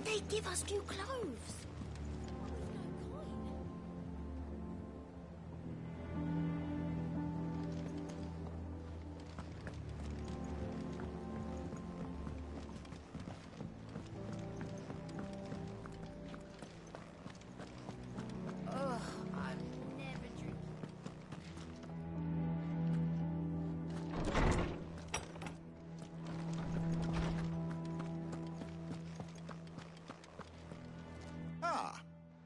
They give us new clothes.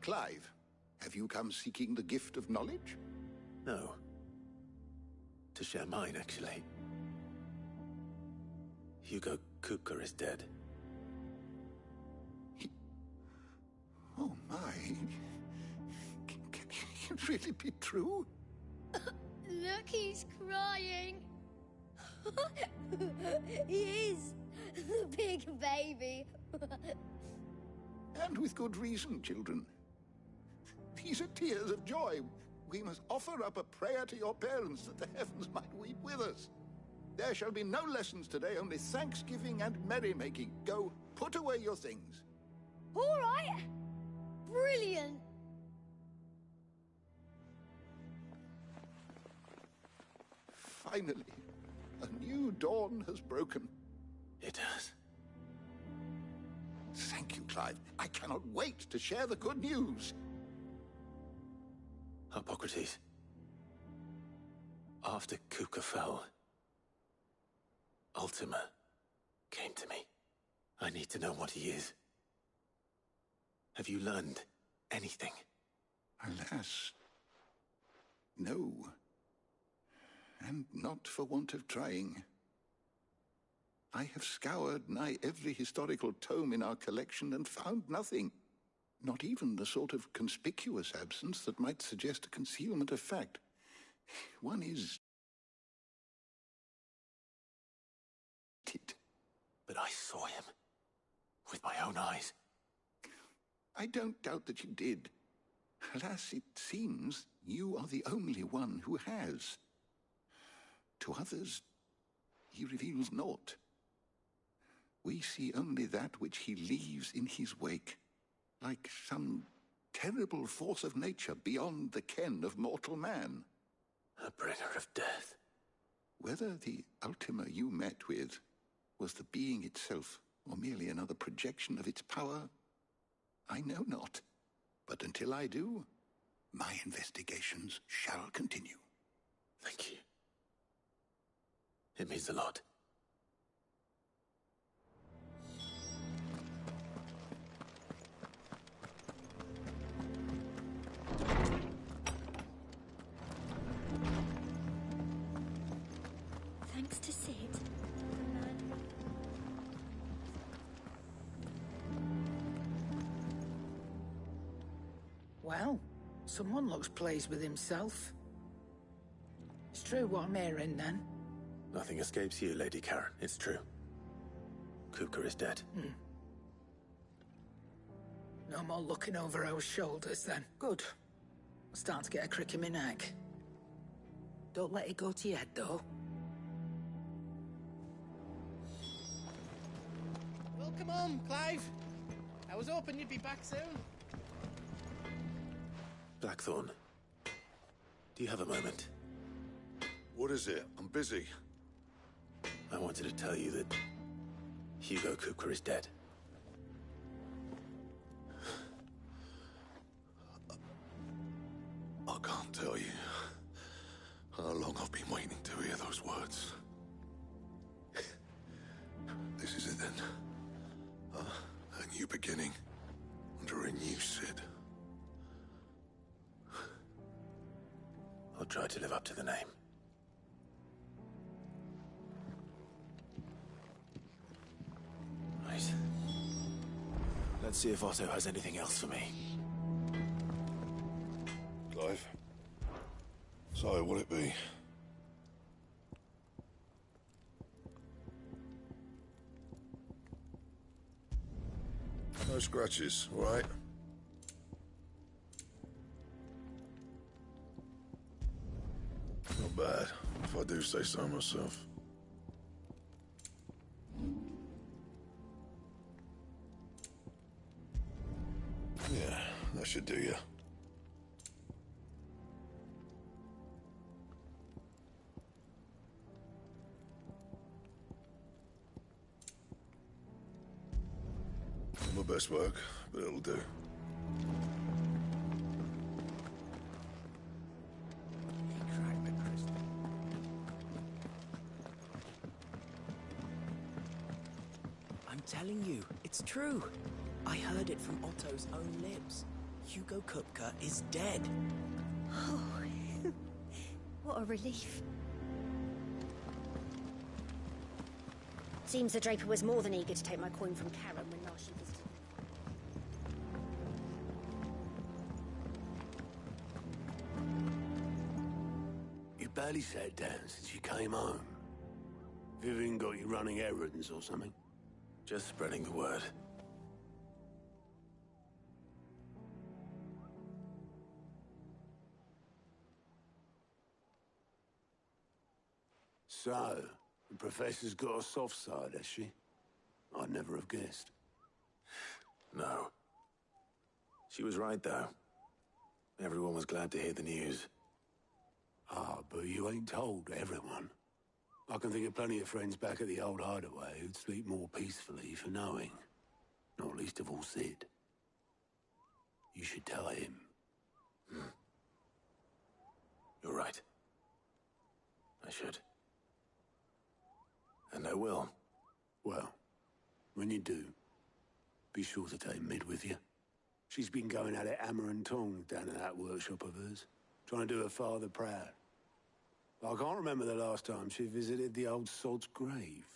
Clive, have you come seeking the gift of knowledge? No. To share mine, actually. Hugo Kupka is dead. Oh my. Can it really be true? Look, he's crying. He is. The big baby. And with good reason, children. These are tears of joy. We must offer up a prayer to your parents that the heavens might weep with us. There shall be no lessons today, only thanksgiving and merrymaking. Go, put away your things. All right. Brilliant. Finally, a new dawn has broken. It has. Thank you, Clive. I cannot wait to share the good news. Hippocrates. After Kupka fell, Ultima came to me. I need to know what he is. Have you learned anything? Alas, no. And not for want of trying. I have scoured nigh every historical tome in our collection and found nothing. Not even the sort of conspicuous absence that might suggest a concealment of fact. One is... But I saw him. With my own eyes. I don't doubt that you did. Alas, it seems you are the only one who has. To others, he reveals naught. We see only that which he leaves in his wake. Like some terrible force of nature beyond the ken of mortal man. A bringer of death. Whether the Ultima you met with was the being itself, or merely another projection of its power, I know not. But until I do, my investigations shall continue. Thank you. It means a lot. Thanks to Sid. Well, someone looks pleased with himself. It's true what I'm hearing, then. Nothing escapes you, Lady Karen. It's true. Kupka is dead. No more looking over our shoulders, then. Good. I'm starting to get a crick in my neck. Don't let it go to your head, though. Welcome home, Clive. I was hoping you'd be back soon. Blackthorn. Do you have a moment? What is it? I'm busy. I wanted to tell you that Hugo Kupka is dead. I can't tell you how long I've been waiting to hear those words. This is it then. A new beginning under a new Sid. I'll try to live up to the name. Right. Let's see if Otto has anything else for me. Clive. So, will it be? No scratches, all right? Not bad, if I do say so myself. That should do you. Not my best work, but it'll do. I'm telling you, it's true. I heard it from Otto's own lips. Hugo Kupka is dead. Oh, what a relief. Seems the Draper was more than eager to take my coin from Karen when last she visited. You barely sat down since you came home. Vivian got you running errands or something? Just spreading the word. So, the Professor's got a soft side, has she? I'd never have guessed. No. She was right, though. Everyone was glad to hear the news. Ah, but you ain't told everyone. I can think of plenty of friends back at the old hideaway who'd sleep more peacefully for knowing. Not least of all Sid. You should tell him. You're right. I should. And I will. Well, when you do, be sure to take Mid with you. She's been going at it hammer and tongs down at that workshop of hers, trying to do her father proud. I can't remember the last time she visited the old sod's grave.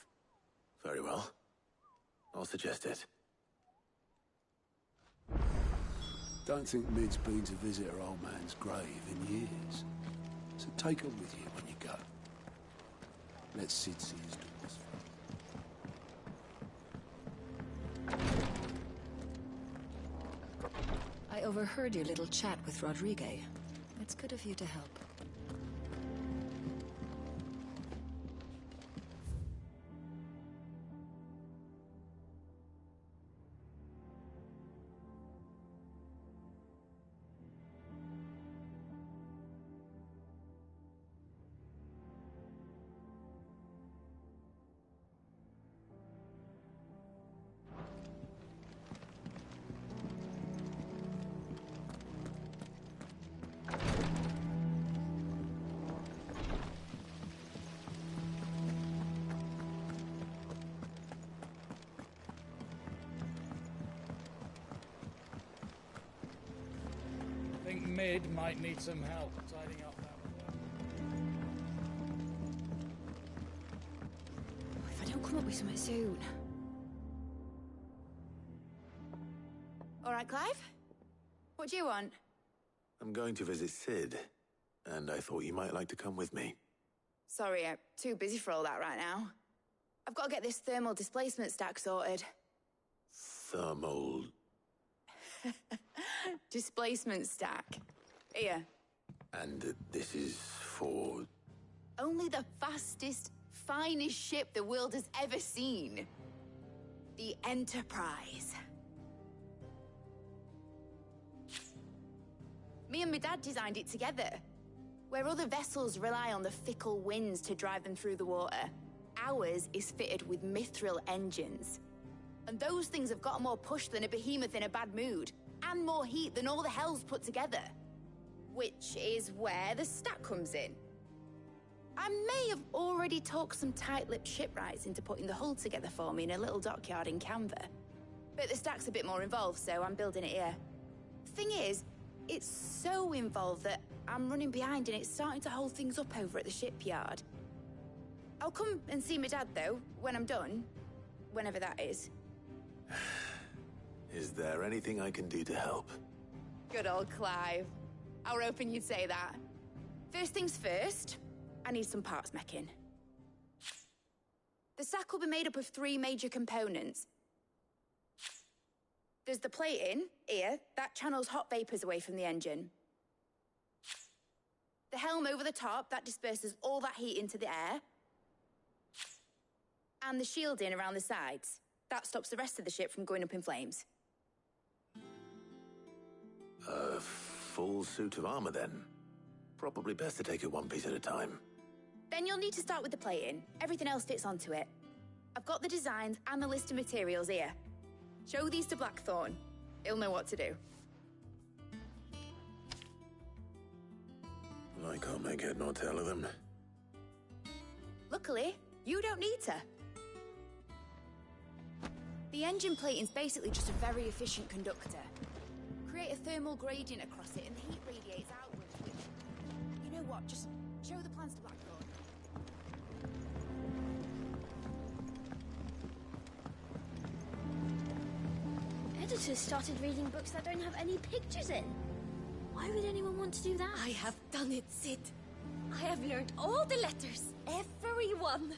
Very well. I'll suggest it. Don't think Mid's been to visit her old man's grave in years. So take her with you when you go. Let Sid see his daughters. I overheard your little chat with Rodrigue. It's good of you to help. Mid might need some help tidying up that work. If I don't come up with something soon. All right, Clive? What do you want? I'm going to visit Sid, and I thought you might like to come with me. Sorry, I'm too busy for all that right now. I've got to get this thermal displacement stack sorted. Thermal... Displacement stack. Here. And this is for... Only the fastest, finest ship the world has ever seen. The Enterprise. Me and my dad designed it together. Where other vessels rely on the fickle winds to drive them through the water, ours is fitted with mithril engines. And those things have got more push than a behemoth in a bad mood, and more heat than all the hells put together. Which is where the stack comes in. I may have already talked some tight-lipped shipwrights into putting the hull together for me in a little dockyard in Canva. But the stack's a bit more involved, so I'm building it here. Thing is, it's so involved that I'm running behind and it's starting to hold things up over at the shipyard. I'll come and see my dad, though, when I'm done. Whenever that is. Is there anything I can do to help? Good old Clive. I were hoping you'd say that. First things first, I need some parts meching. The stack will be made up of 3 major components. There's the plating, here, that channels hot vapors away from the engine. The helm over the top, that disperses all that heat into the air. And the shielding around the sides. That stops the rest of the ship from going up in flames. full suit of armor, then. Probably best to take it one piece at a time. Then you'll need to start with the plating. Everything else fits onto it. I've got the designs and the list of materials here. Show these to Blackthorn. He'll know what to do. I can't make head nor tail of them. Luckily, you don't need to. The engine plating's basically just a very efficient conductor. Create a thermal gradient across it and the heat radiates outwards with... You know what, just show the plans to Blackthorn. Editors started reading books that don't have any pictures in. Why would anyone want to do that? I have done it, Sid. I have learned all the letters. Every one.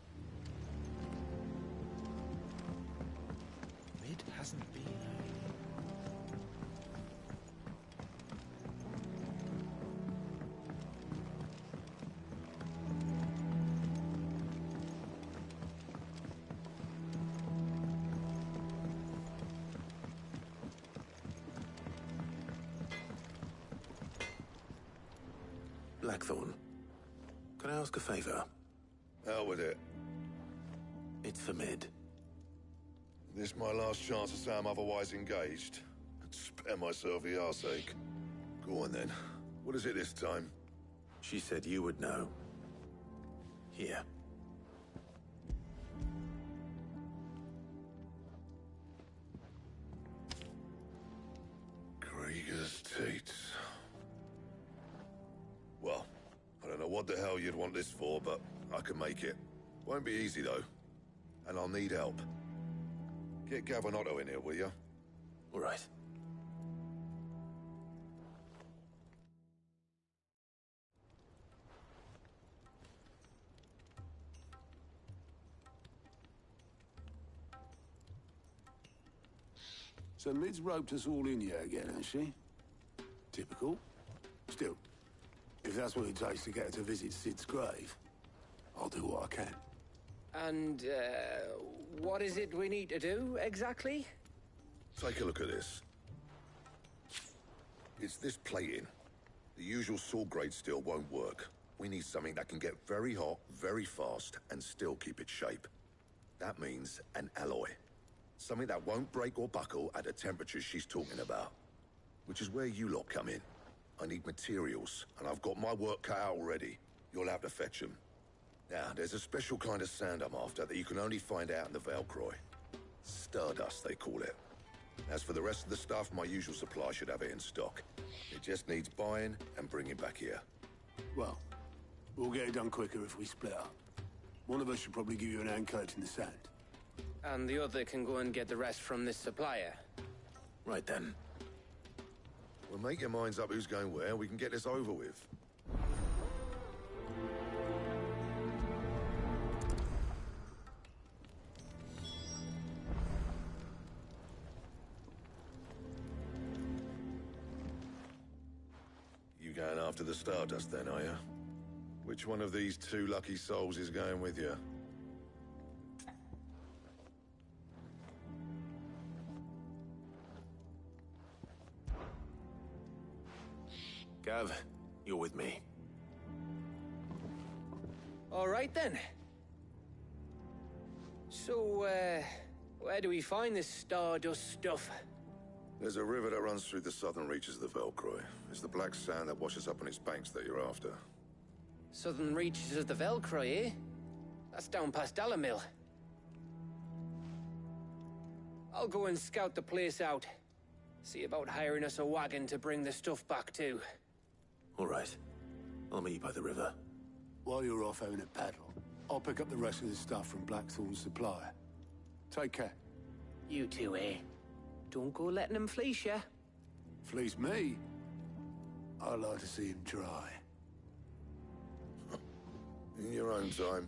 Mid hasn't been. Blackthorn, can I ask a favor? Out with it. It's for Mid. This my last chance to say I'm otherwise engaged. Spare myself the arseache. Go on then. What is it this time? She said you would know. Here. Krieger's Teats. Well, I don't know what the hell you'd want this for, but I can make it. Won't be easy, though. And I'll need help. Get Gavin Otto in here, will you? All right. So Mid's roped us all in here again, has she? Typical. Still, if that's what it takes to get her to visit Sid's grave, I'll do what I can. And, what is it we need to do, exactly? Take a look at this. It's this plating. The usual saw grade steel won't work. We need something that can get very hot, very fast, and still keep its shape. That means an alloy. Something that won't break or buckle at the temperatures she's talking about. Which is where you lot come in. I need materials, and I've got my work cut out already. You'll have to fetch them. Now, there's a special kind of sand I'm after that you can only find out in the Velcroy. Stardust, they call it. As for the rest of the stuff, my usual supply should have it in stock. It just needs buying and bringing back here. Well, we'll get it done quicker if we split up. One of us should probably give you an hand coat in the sand. And the other can go and get the rest from this supplier. Right then. Well, make your minds up who's going where. We can get this over with. You going after the Stardust then, are you? Which one of these two lucky souls is going with you? Gav, you're with me. All right, then. So, where do we find this Stardust stuff? There's a river that runs through the southern reaches of the Velcroy. It's the black sand that washes up on its banks that you're after. Southern reaches of the Velcroy, eh? That's down past Dalamil. I'll go and scout the place out. See about hiring us a wagon to bring the stuff back to. All right. I'll meet you by the river. While you're off having a paddle, I'll pick up the rest of the stuff from Blackthorn's supplier. Take care. You two, eh? Don't go letting them fleece ya. Fleece me? I'd like to see him try. In your own time.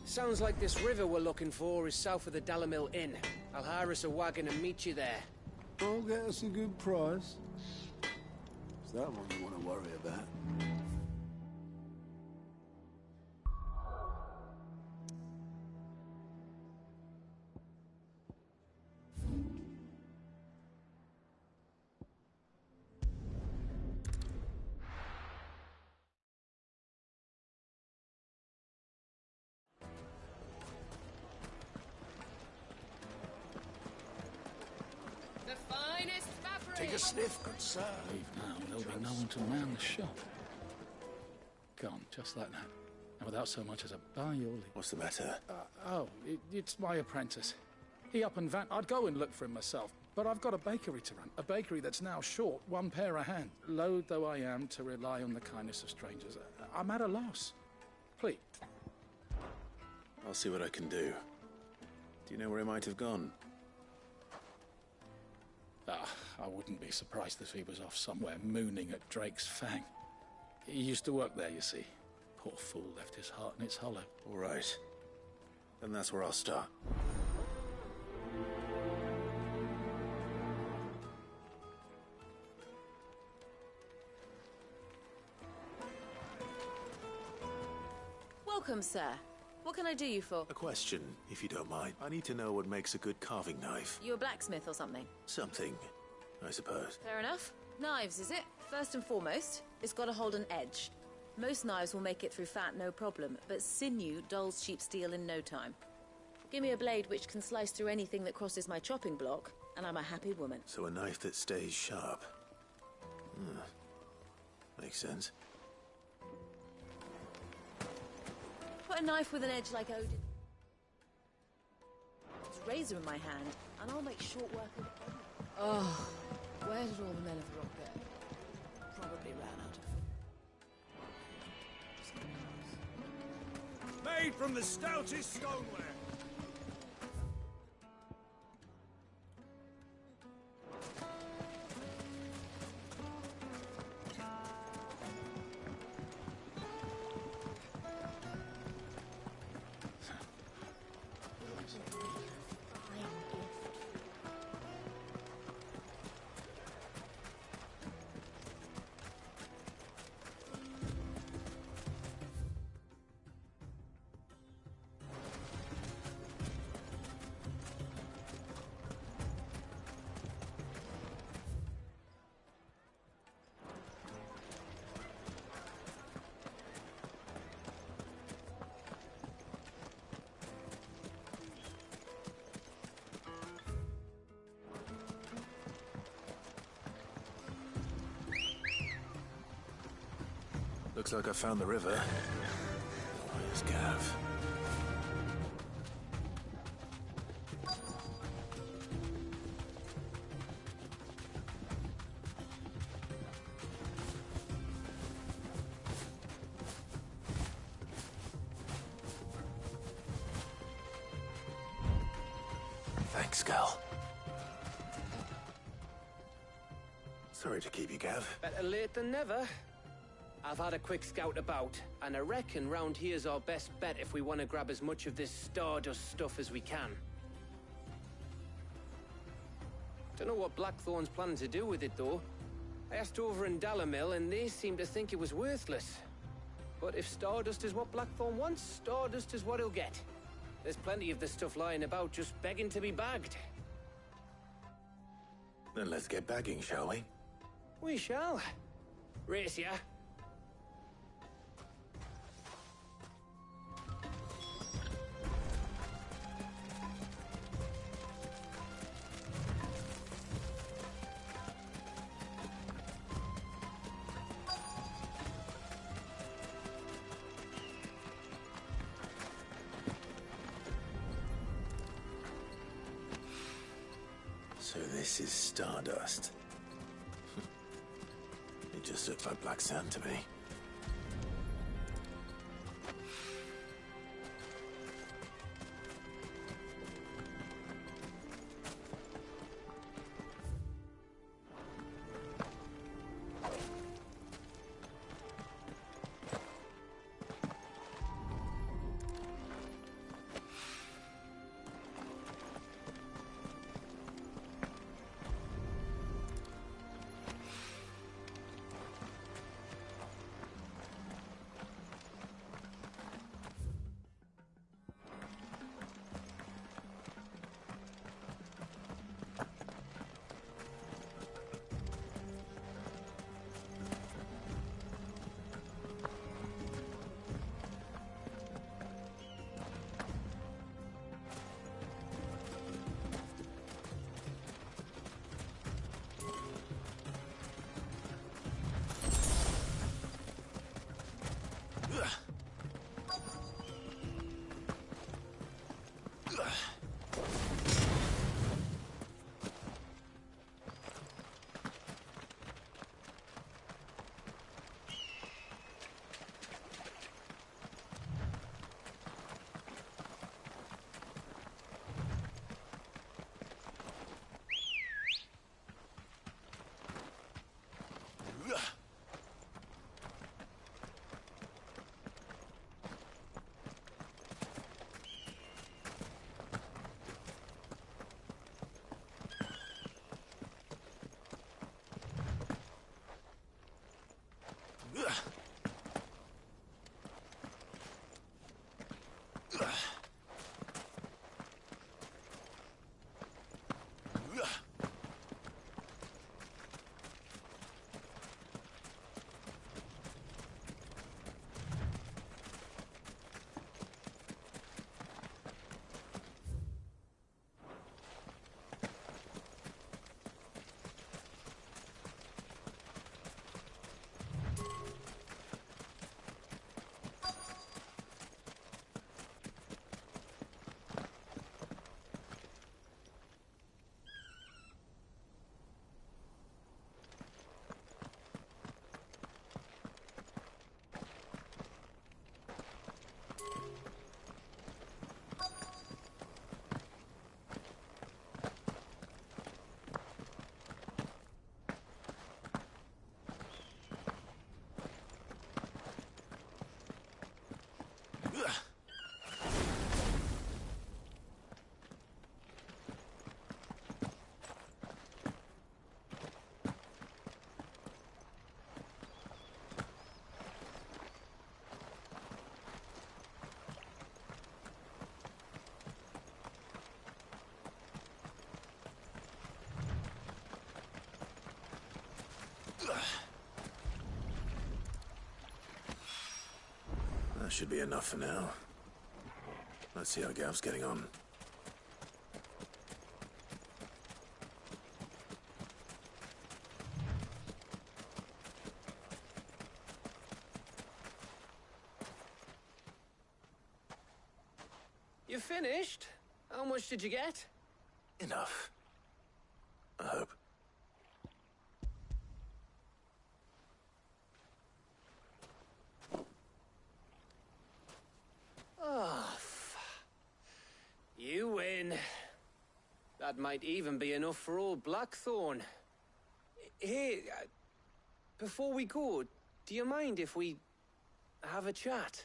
Sounds like this river we're looking for is south of the Dalamil Inn. I'll hire us a wagon and meet you there. I'll get us a good price. Is that one you want to worry about? a sniff, good sir. Leave now, there'll be no one to man the shop. Gone, just like that. And without so much as a by your leave. What's the matter? It's my apprentice. He up and van. I'd go and look for him myself, but I've got a bakery to run. A bakery that's now short one pair of hands. Loath though I am to rely on the kindness of strangers, I'm at a loss. Please. I'll see what I can do. Do you know where he might have gone? I wouldn't be surprised if he was off somewhere mooning at Drake's Fang. He used to work there, you see. Poor fool left his heart in its hollow. All right. Then that's where I'll start. Welcome, sir. What can I do you for? A question, if you don't mind. I need to know what makes a good carving knife. You a blacksmith or something? Something, I suppose. Fair enough. Knives, is it? First and foremost, it's got to hold an edge. Most knives will make it through fat, no problem, but sinew dulls cheap steel in no time. Give me a blade which can slice through anything that crosses my chopping block, and I'm a happy woman. So a knife that stays sharp. Makes sense. Put a knife with an edge like Odin. It's razor in my hand, and I'll make short work of it. Oh, where did all the men of the rock go? Probably ran out of... Made from the stoutest stoneware. Looks like I found the river. Where's Gav? Thanks, Gal. Sorry to keep you, Gav. Better late than never. I've had a quick scout about, and I reckon round here's our best bet if we want to grab as much of this Stardust stuff as we can. Don't know what Blackthorn's planning to do with it, though. I asked over in Dalamil, and they seem to think it was worthless. But if Stardust is what Blackthorn wants, Stardust is what he'll get. There's plenty of this stuff lying about, just begging to be bagged. Then let's get bagging, shall we? We shall. Race ya. So this is Stardust. It just looks like black sand to me. That should be enough for now. Let's see how Gav's getting on. You finished? How much did you get? Enough. I hope. Oh, you win. That might even be enough for old Blackthorn. Hey, before we go, do you mind if we have a chat?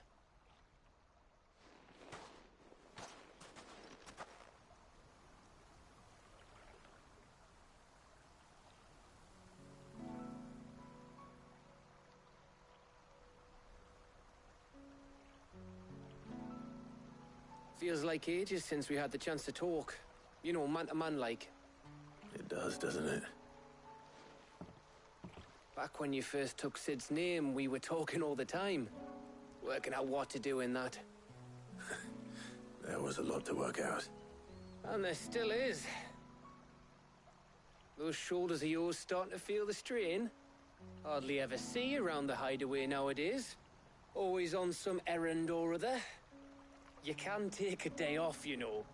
Feels like ages since we had the chance to talk. You know, man to man like. It does, doesn't it? Back when you first took Sid's name, we were talking all the time. Working out what to do in that. There was a lot to work out. And there still is. Those shoulders of yours starting to feel the strain. Hardly ever see you around the hideaway nowadays. Always on some errand or other. You can take a day off, you know.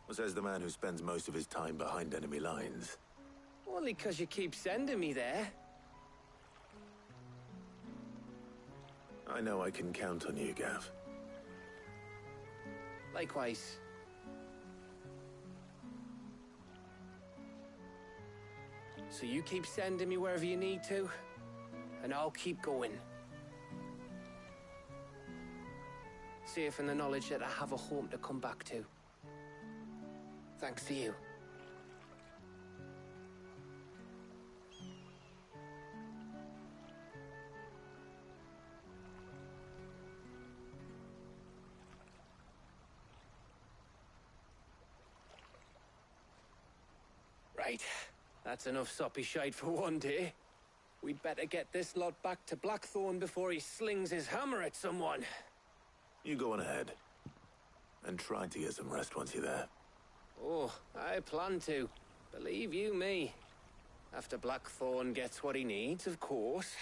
Well, says the man who spends most of his time behind enemy lines. Only 'cause you keep sending me there. I know I can count on you, Gav. Likewise. So you keep sending me wherever you need to, and I'll keep going. Safe in the knowledge that I have a home to come back to. Thanks to you. Right. That's enough soppy shite for one day. We'd better get this lot back to Blackthorn before he slings his hammer at someone. You go on ahead. And try to get some rest once you're there. Oh, I plan to. Believe you me. After Blackthorn gets what he needs, of course.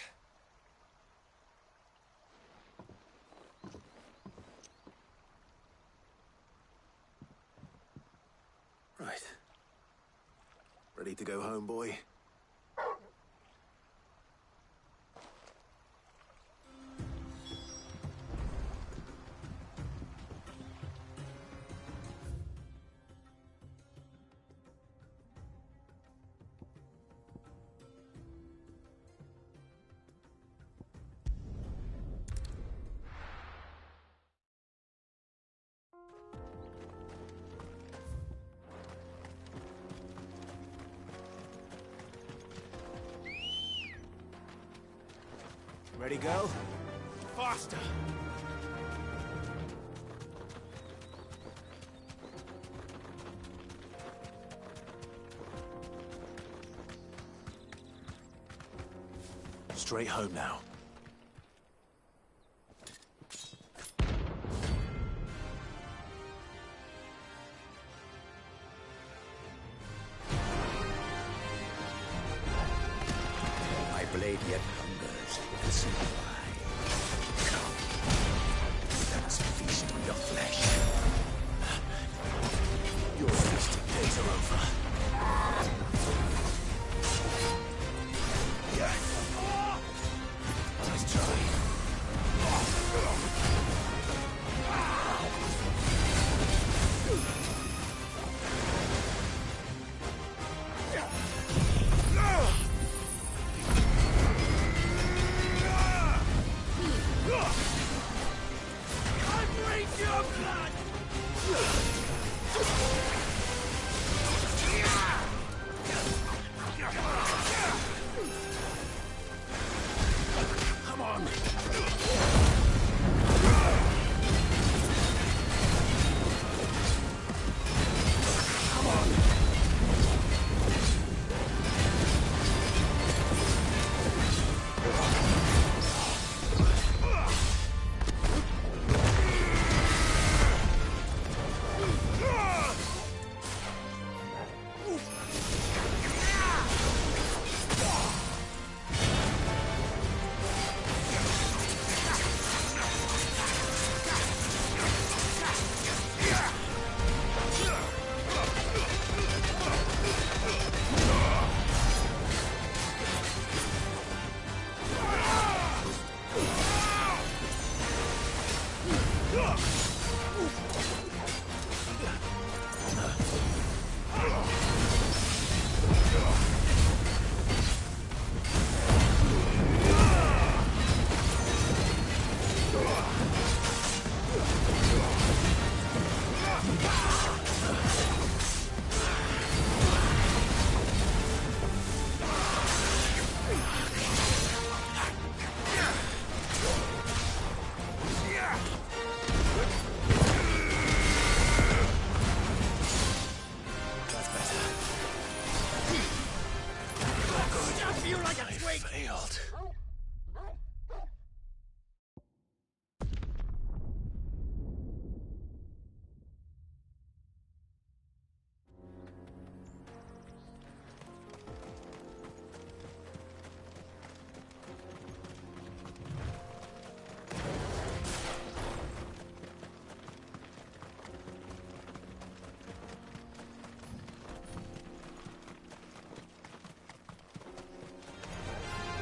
Ready to go home, boy? Ready, go? Faster! Straight home now. My blade yet hungers. See why. Come. Let us feast on your flesh. Your feasting days are over. Nice try.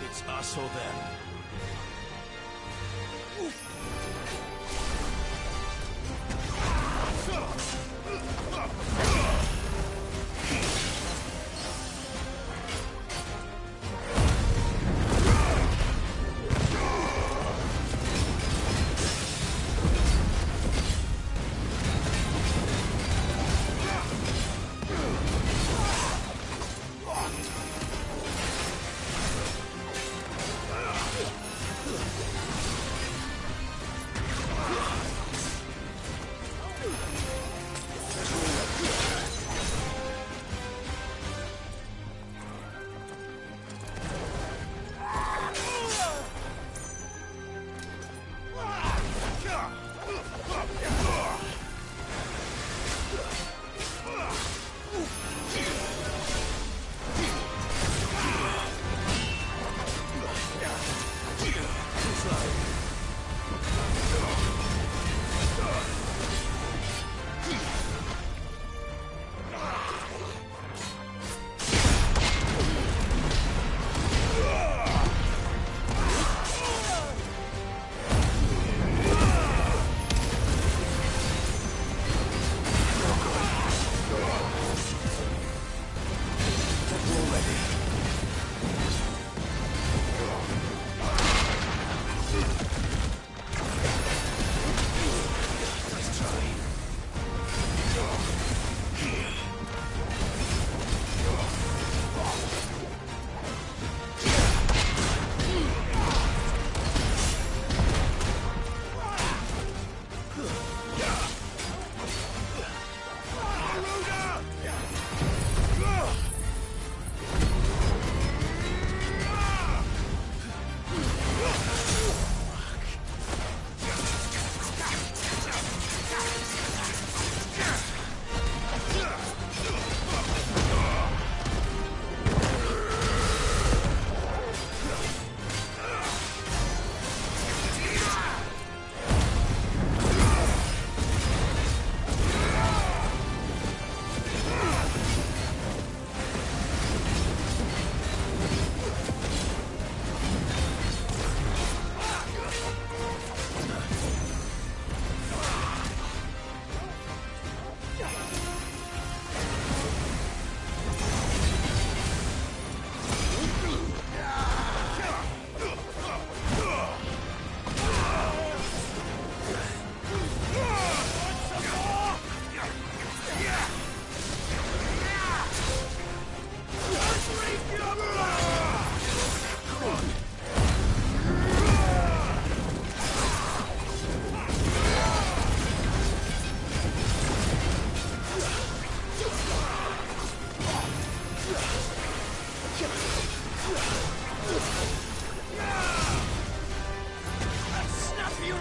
It's us or them.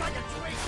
like a drink!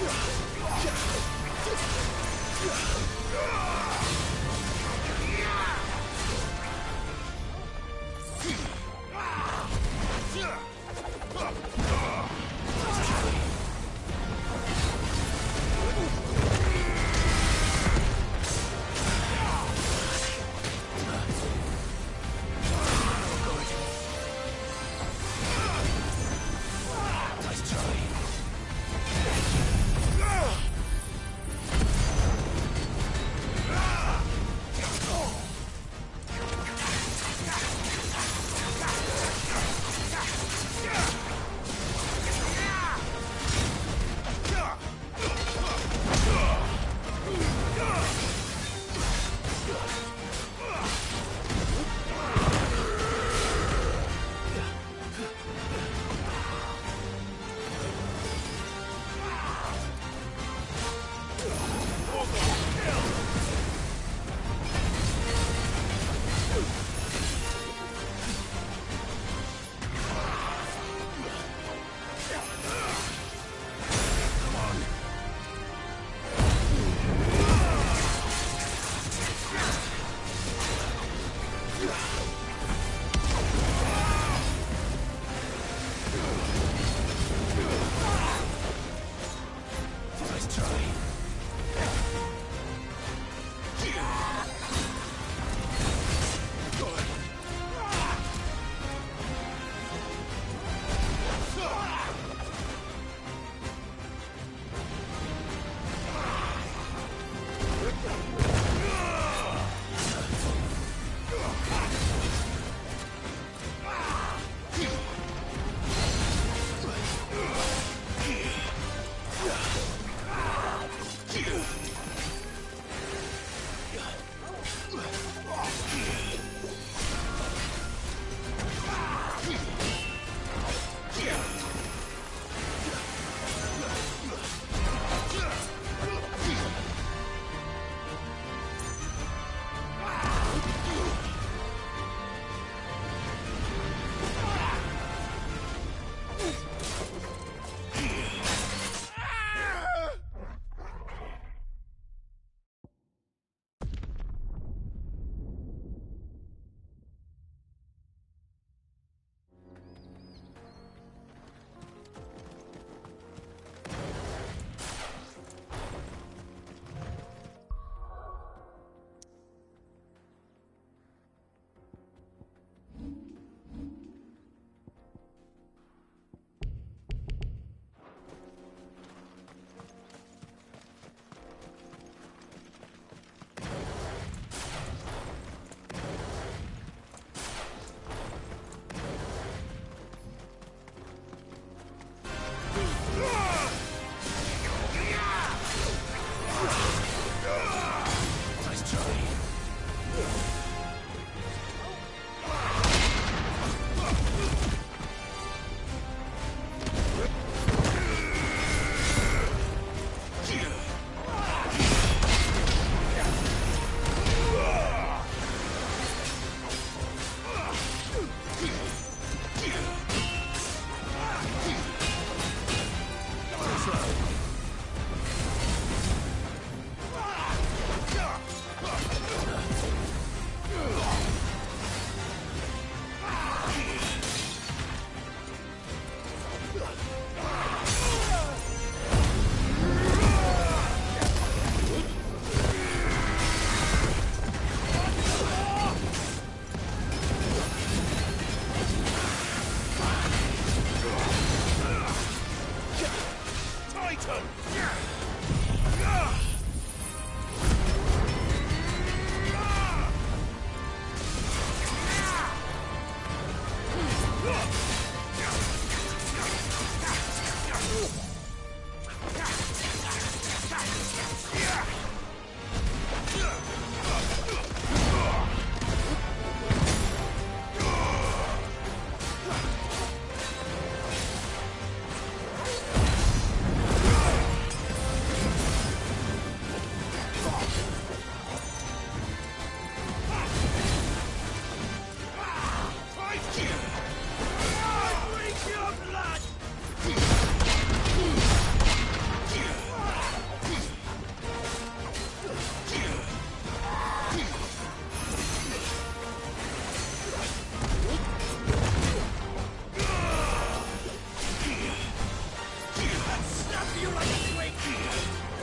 feel like a twig!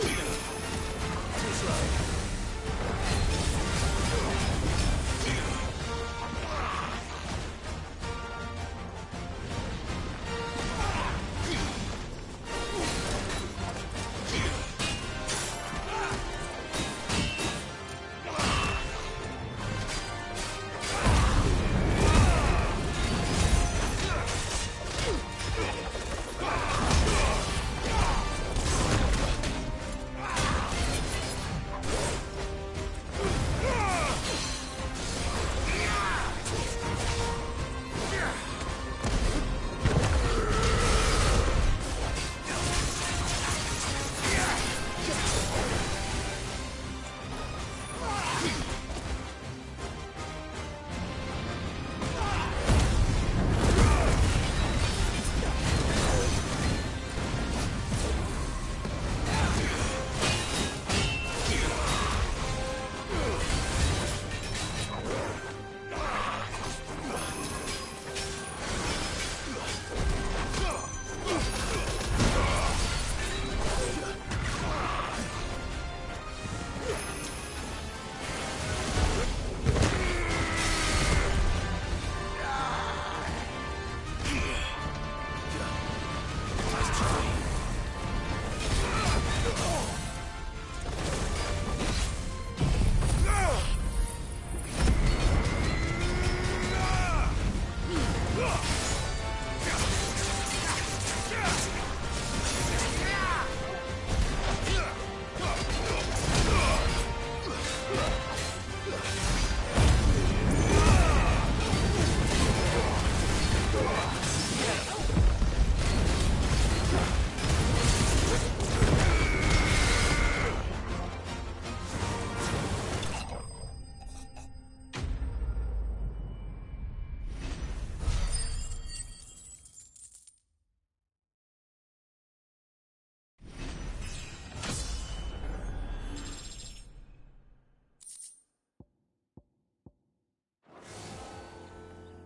Too slow.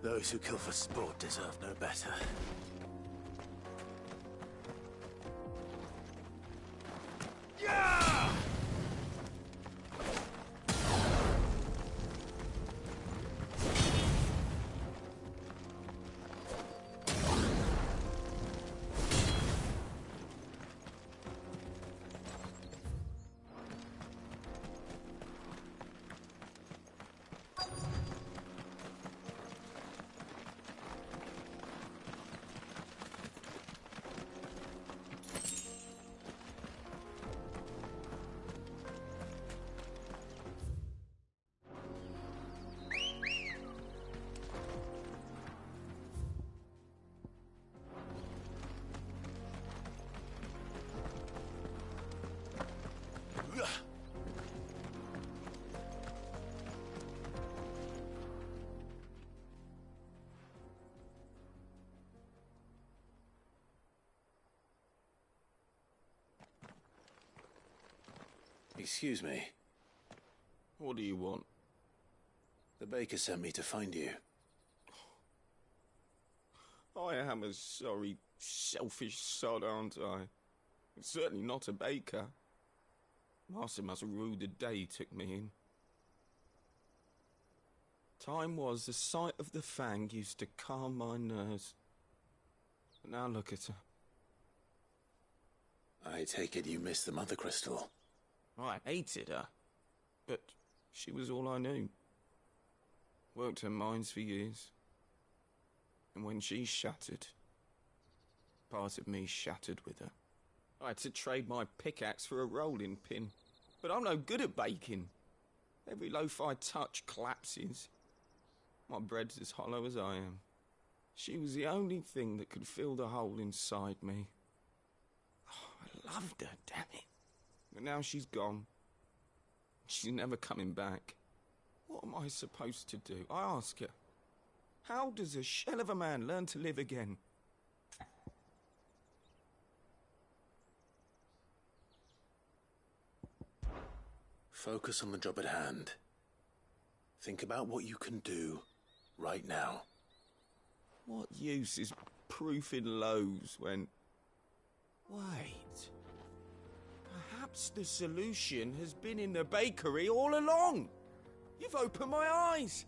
Those who kill for sport deserve no better. Excuse me. What do you want? The baker sent me to find you. I am a sorry, selfish sod, aren't I? I'm certainly not a baker. Master must have ruled the day he took me in. Time was the sight of the Fang used to calm my nerves. But now look at her. I take it you missed the Mother Crystal. I hated her, but she was all I knew. Worked her mines for years. And when she shattered, part of me shattered with her. I had to trade my pickaxe for a rolling pin, but I'm no good at baking. Every loaf I touch collapses. My bread's as hollow as I am. She was the only thing that could fill the hole inside me. Oh, I loved her, damn it. But now she's gone. She's never coming back. What am I supposed to do? I ask her. How does a shell of a man learn to live again? Focus on the job at hand. Think about what you can do right now. What use is proofing loaves when... Wait, Perhaps the solution has been in the bakery all along. You've opened my eyes.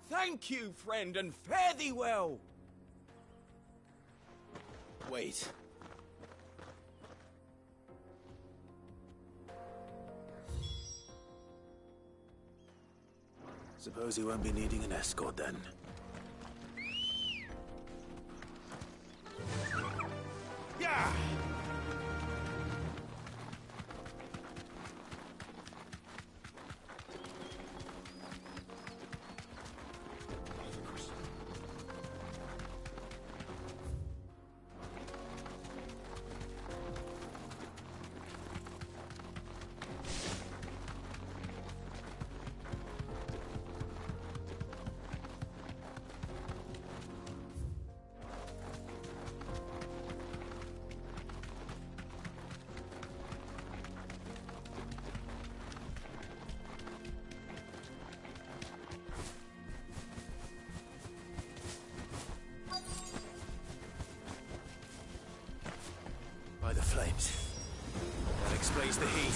Thank you, friend, and fare thee well. Wait. Suppose he won't be needing an escort then. Yeah! By the flames. That explains the heat.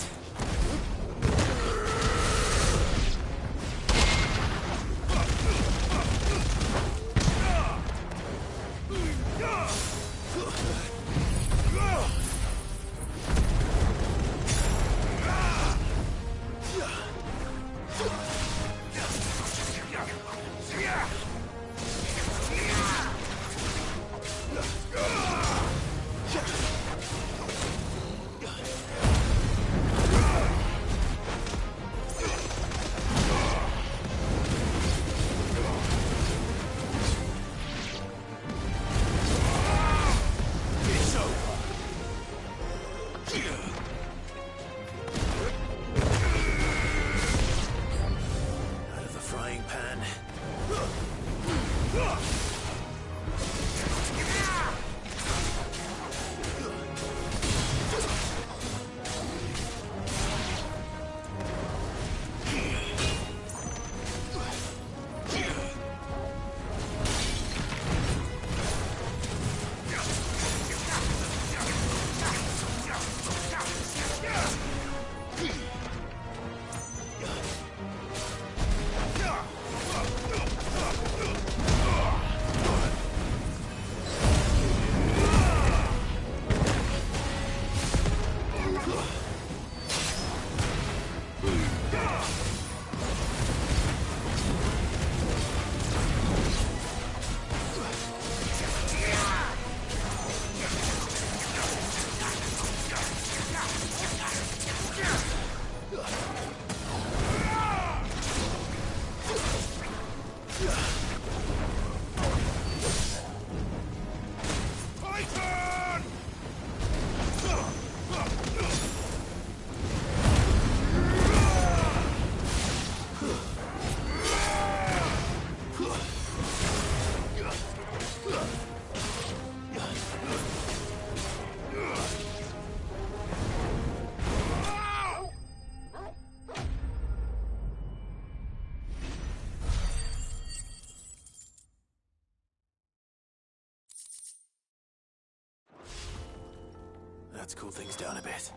Let's cool things down a bit.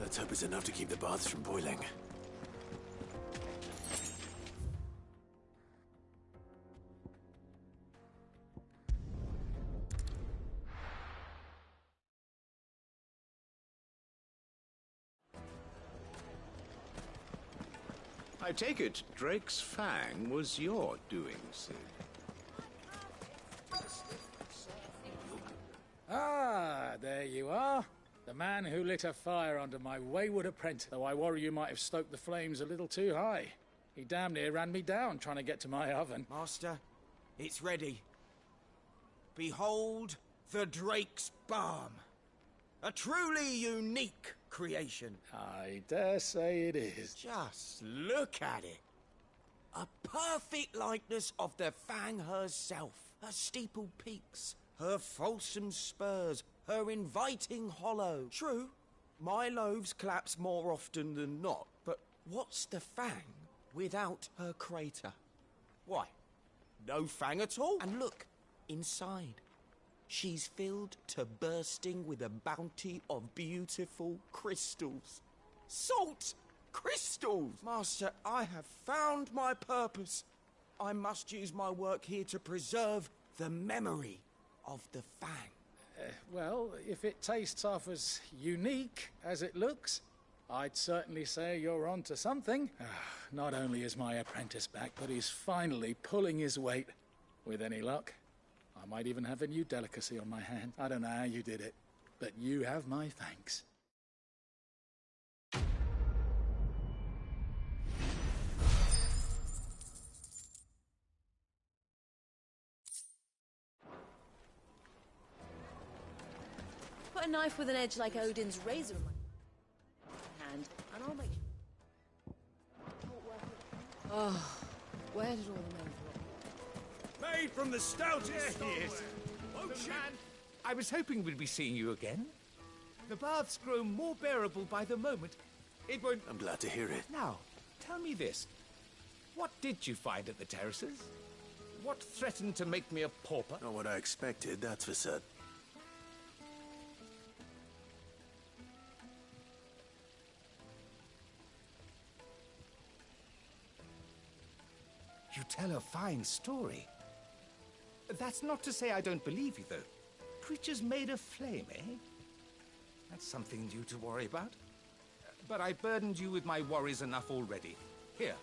Let's hope it's enough to keep the baths from boiling. I take it Drake's fang was your doing, Sid. Ah, there you are. The man who lit a fire under my wayward apprentice, though I worry you might have stoked the flames a little too high. He damn near ran me down trying to get to my oven. Master, it's ready. Behold the Drake's Balm. A truly unique creation. I dare say it is. Just look at it. A perfect likeness of the Fang herself. Her steepled peaks, her fulsome spurs, her inviting hollow. True, my loaves collapse more often than not, but what's the Fang without her crater? Why, no Fang at all. And look, inside. She's filled to bursting with a bounty of beautiful crystals. Salt crystals! Master, I have found my purpose. I must use my work here to preserve the memory of the Fang. Well, if it tastes half as unique as it looks, I'd certainly say you're onto something. Not only is my apprentice back, but he's finally pulling his weight. With any luck, I might even have a new delicacy on my hand. I don't know how you did it, but you have my thanks. Put a knife with an edge like Odin's razor in my hand, and I'll make sure. Oh, where did all the men drop? Made from the stoutest. There he is. I was hoping we'd be seeing you again. The baths grow more bearable by the moment. It won't... I'm glad to hear it. Now, tell me this. What did you find at the terraces? What threatened to make me a pauper? Not what I expected, that's for certain. You tell a fine story. That's not to say I don't believe you, though. Creatures made of flame, eh? That's something new to worry about. But I burdened you with my worries enough already. Here.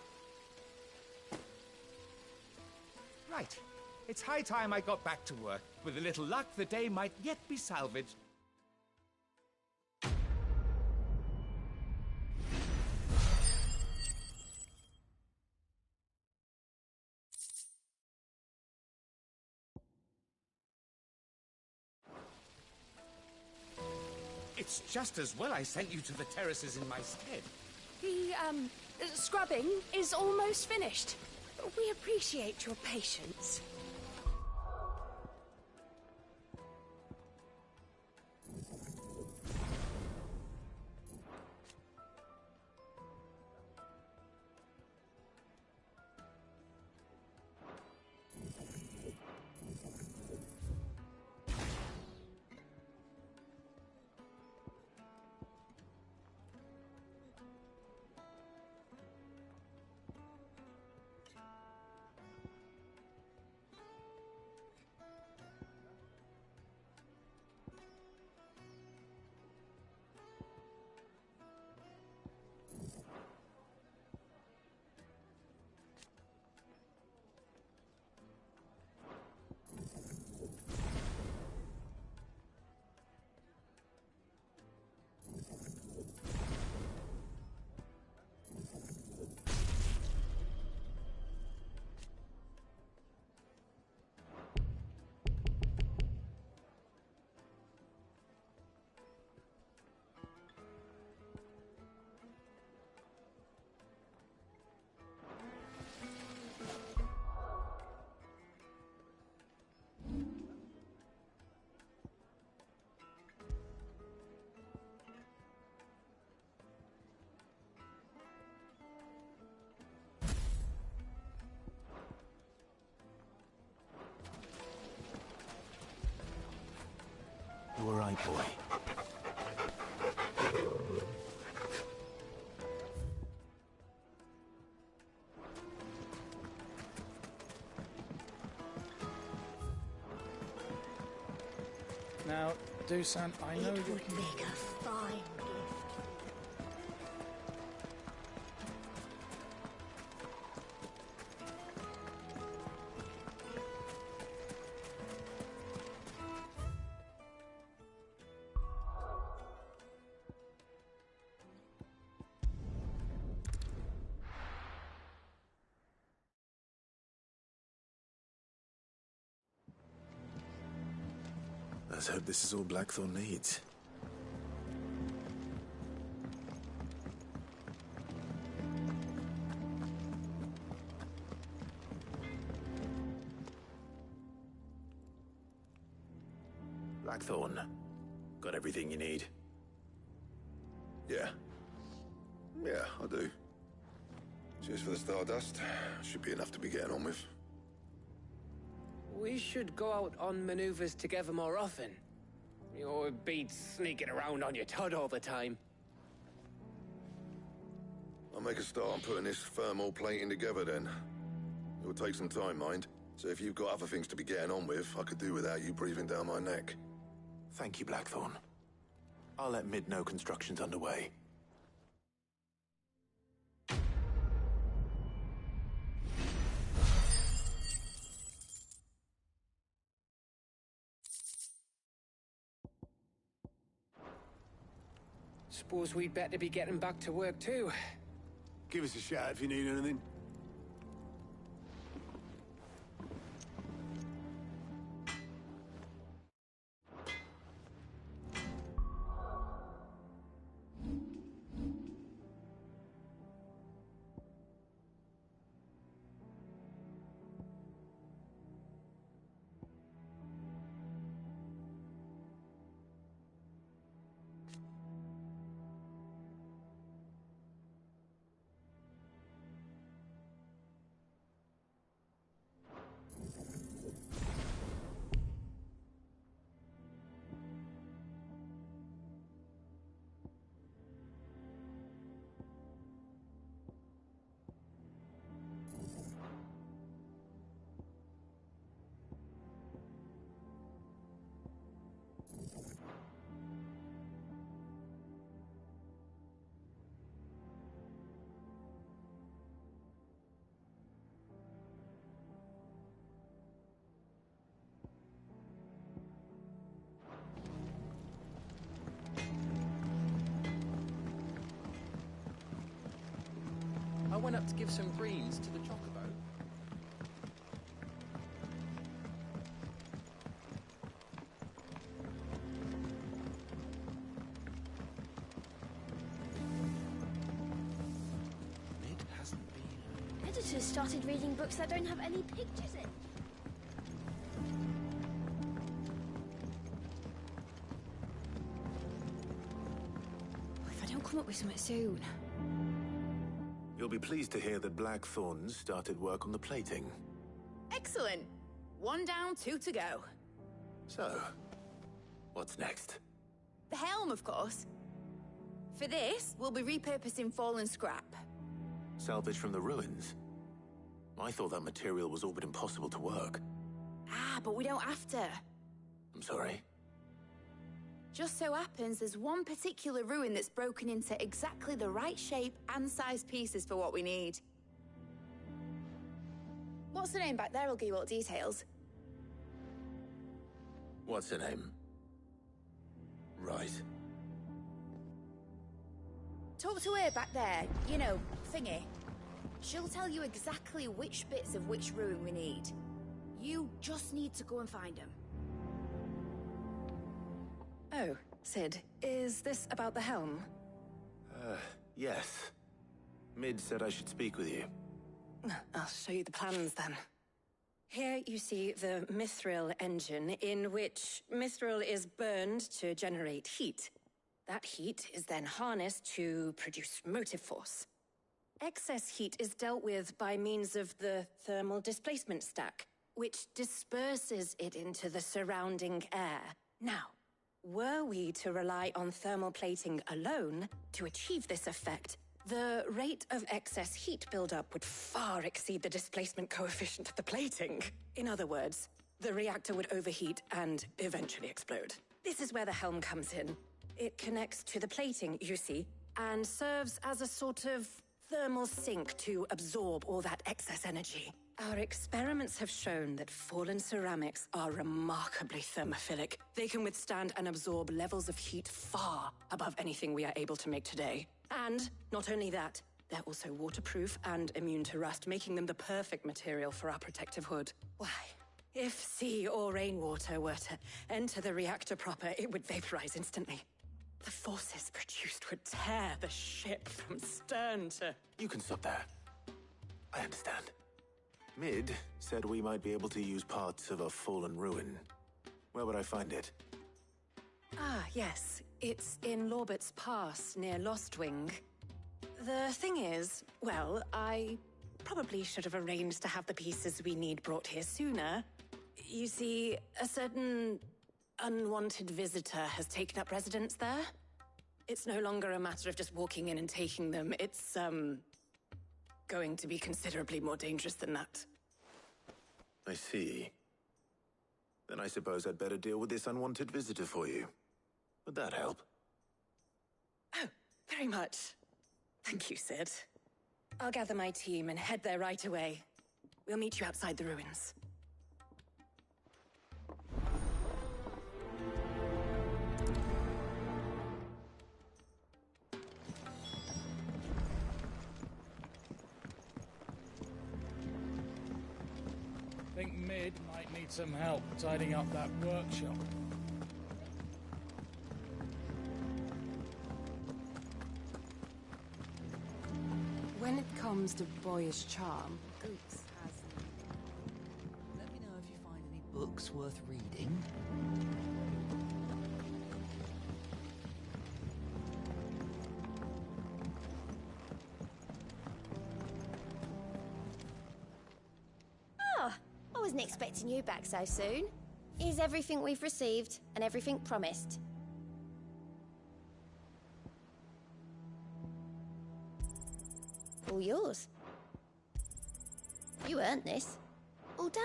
Right. It's high time I got back to work. With a little luck, the day might yet be salvaged. It's just as well I sent you to the terraces in my stead. The, scrubbing is almost finished. We appreciate your patience. You all right, boy? Now, Dusan, I know It you would can... make a fine gift. Let's hope this is all Blackthorn needs. Blackthorn, got everything you need? Yeah. Yeah, I do. Cheers for the stardust. Should be enough to be getting on with. We should go out on maneuvers together more often. You'll be sneaking around on your Todd all the time. I'll make a start on putting this thermal plating together then. It will take some time, mind. So if you've got other things to be getting on with, I could do without you breathing down my neck. Thank you, Blackthorn. I'll let Mid know construction's underway. Suppose we'd better be getting back to work too. Give us a shout if you need anything. I went up to give some greens to the chocobo. Mid hasn't been... Editors started reading books that don't have any pictures in. If I don't come up with something soon. You'll be pleased to hear that Blackthorn started work on the plating. Excellent. 1 down, 2 to go. So, what's next? The helm, of course. For this, we'll be repurposing fallen scrap. Salvage from the ruins? I thought that material was all but impossible to work. Ah, but we don't have to. I'm sorry. Just so happens there's one particular ruin that's broken into exactly the right shape and size pieces for what we need. What's the name back there? I'll give you all the details. What's her name? Right. Talk to her back there. You know, thingy. She'll tell you exactly which bits of which ruin we need. You just need to go and find them. Oh, Sid, is this about the helm? Yes. Mid said I should speak with you. I'll show you the plans then. Here you see the Mithril engine, in which Mithril is burned to generate heat. That heat is then harnessed to produce motive force. Excess heat is dealt with by means of the thermal displacement stack, which disperses it into the surrounding air. Now, were we to rely on thermal plating alone to achieve this effect, the rate of excess heat buildup would far exceed the displacement coefficient of the plating. In other words, the reactor would overheat and eventually explode. This is where the helm comes in. It connects to the plating, you see, and serves as a sort of thermal sink to absorb all that excess energy. Our experiments have shown that fallen ceramics are remarkably thermophilic. They can withstand and absorb levels of heat far above anything we are able to make today. And not only that, they're also waterproof and immune to rust, making them the perfect material for our protective hood. Why, if sea or rainwater were to enter the reactor proper, it would vaporize instantly. The forces produced would tear the ship from stern to... You can stop there. I understand. Mid said we might be able to use parts of a fallen ruin. Where would I find it? Ah, yes. It's in Lorbert's Pass, near Lostwing. The thing is, well, I probably should have arranged to have the pieces we need brought here sooner. You see, a certain unwanted visitor has taken up residence there. It's no longer a matter of just walking in and taking them. It's, going to be considerably more dangerous than that. I see. Then I suppose I'd better deal with this unwanted visitor for you. Would that help? Oh, very much. Thank you, Sid. I'll gather my team and head there right away. We'll meet you outside the ruins. Think Mid might need some help tidying up that workshop. When it comes to boyish charm, Goose has... Let me know if you find any books worth reading. Oh, I wasn't expecting you back so soon. Here's everything we've received and everything promised. All yours. You earned this. All done?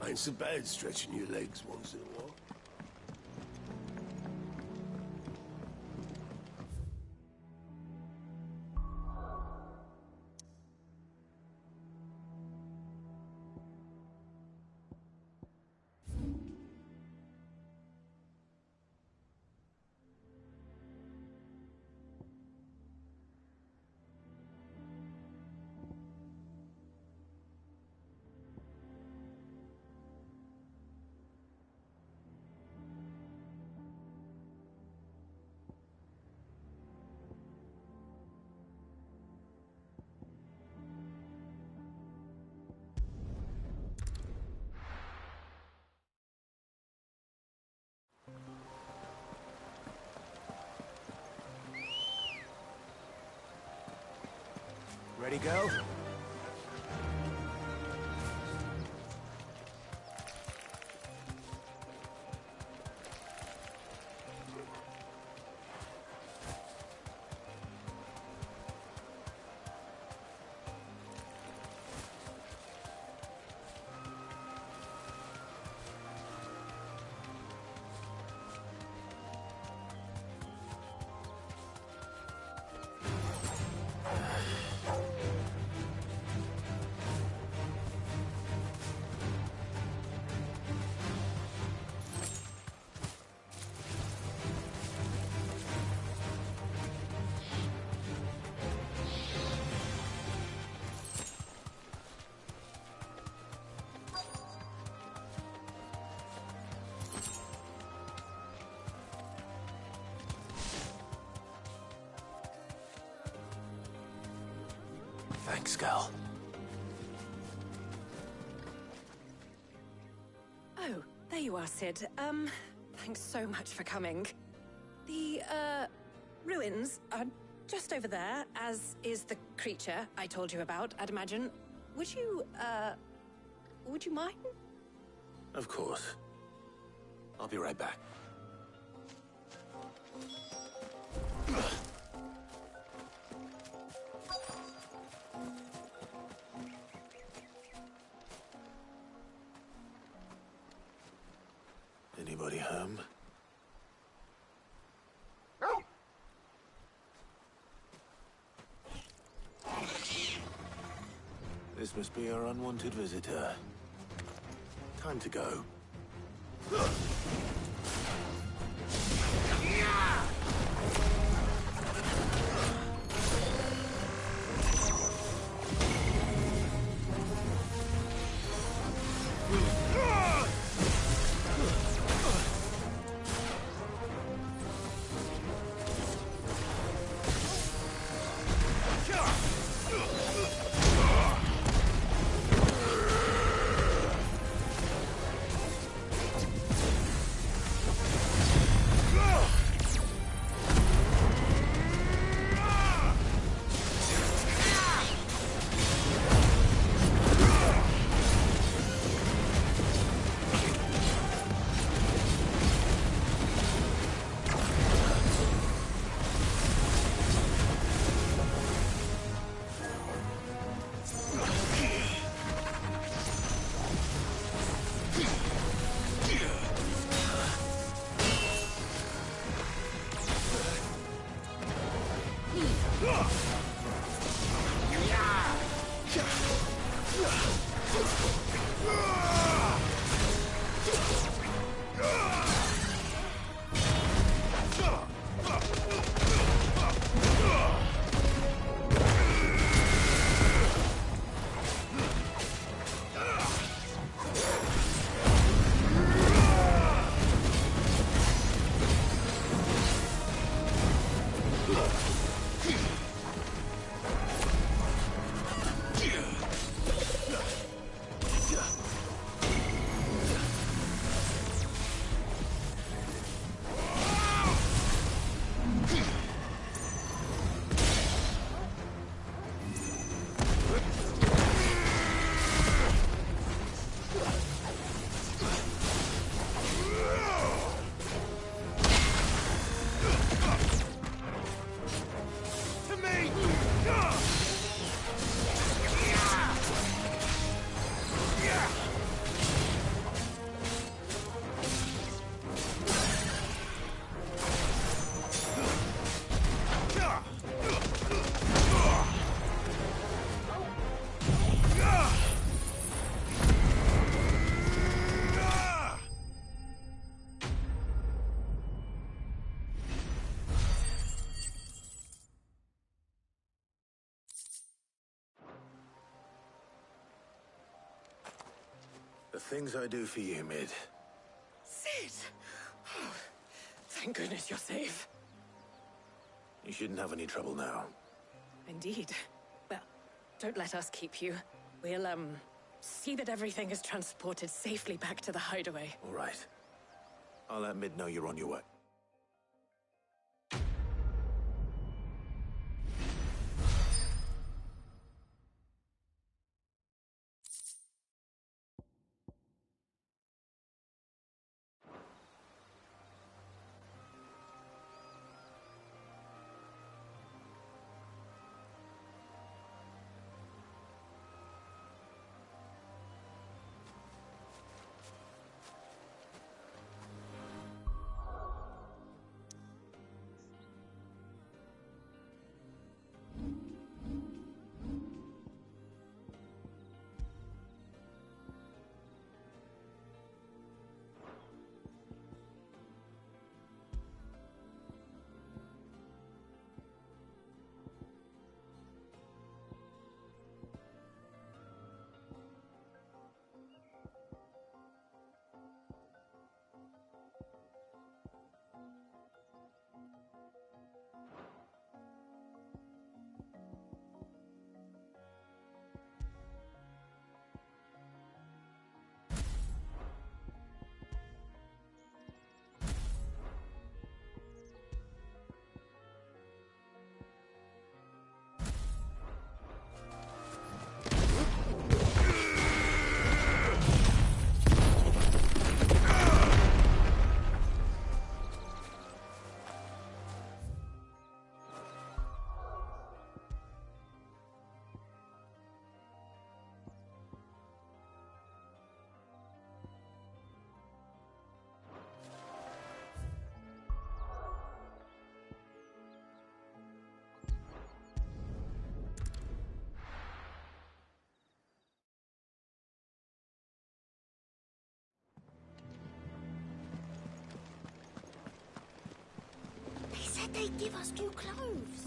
Ain't so bad stretching your legs once in a while. Ready, go? Thanks, Gal. Oh, there you are, Sid. Thanks so much for coming. The, ruins are just over there, as is the creature I told you about, I'd imagine. Would you mind? Of course. I'll be right back. Anybody home? This must be our unwanted visitor. Time to go. The things I do for you, Mid. Sid! Oh, thank goodness you're safe. You shouldn't have any trouble now. Indeed. Well, don't let us keep you. We'll, see that everything is transported safely back to the hideaway. All right. I'll let Mid know you're on your way. They'd give us new clothes.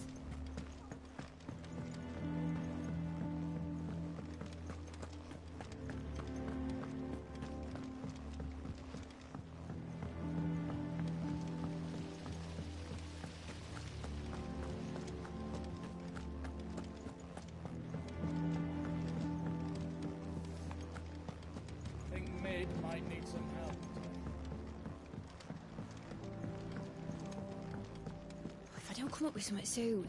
I think Mid might need some help. If I don't come up with something soon.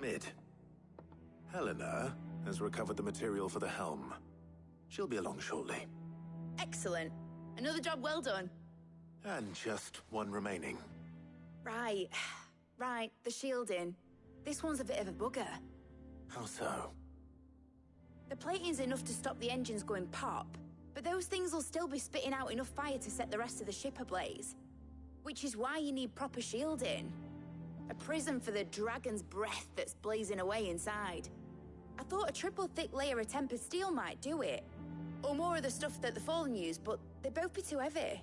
Mid. Helena has recovered the material for the helm. She'll be along shortly. Excellent. Another job well done. And just one remaining. Right. Right, the shielding. This one's a bit of a bugger. How so? The plating's enough to stop the engines going pop, but those things will still be spitting out enough fire to set the rest of the ship ablaze. Which is why you need proper shielding. A prison for the dragon's breath that's blazing away inside. I thought a triple thick layer of tempered steel might do it. Or more of the stuff that the Fallen use, but they'd both be too heavy.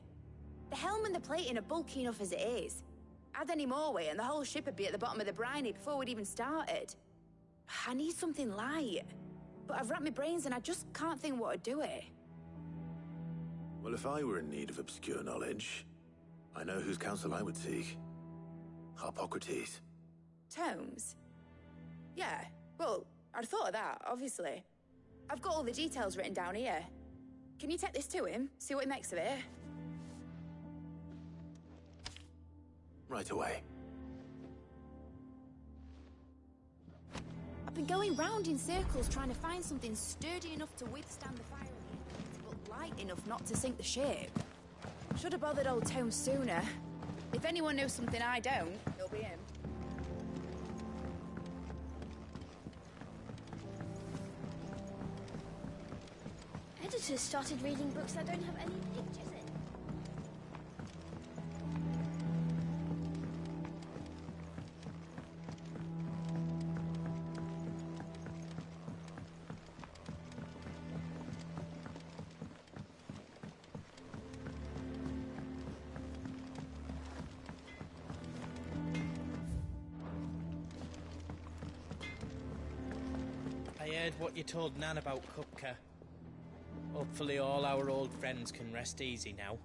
The helm and the plating are bulky enough as it is. Add any more weight and the whole ship would be at the bottom of the briny before we'd even started. I need something light. But I've racked my brains and I just can't think what would do it. Well, if I were in need of obscure knowledge, I know whose counsel I would seek. Harpocrates. Tomes? Yeah, well, I'd thought of that, obviously. I've got all the details written down here. Can you take this to him? See what he makes of it? Right away. I've been going round in circles trying to find something sturdy enough to withstand the fire but light enough not to sink the ship. Should have bothered old Tome sooner. If anyone knows something I don't, it'll be him. Editors started reading books that don't have any pictures in. I heard what you told Nan about Kupka. Hopefully all our old friends can rest easy now.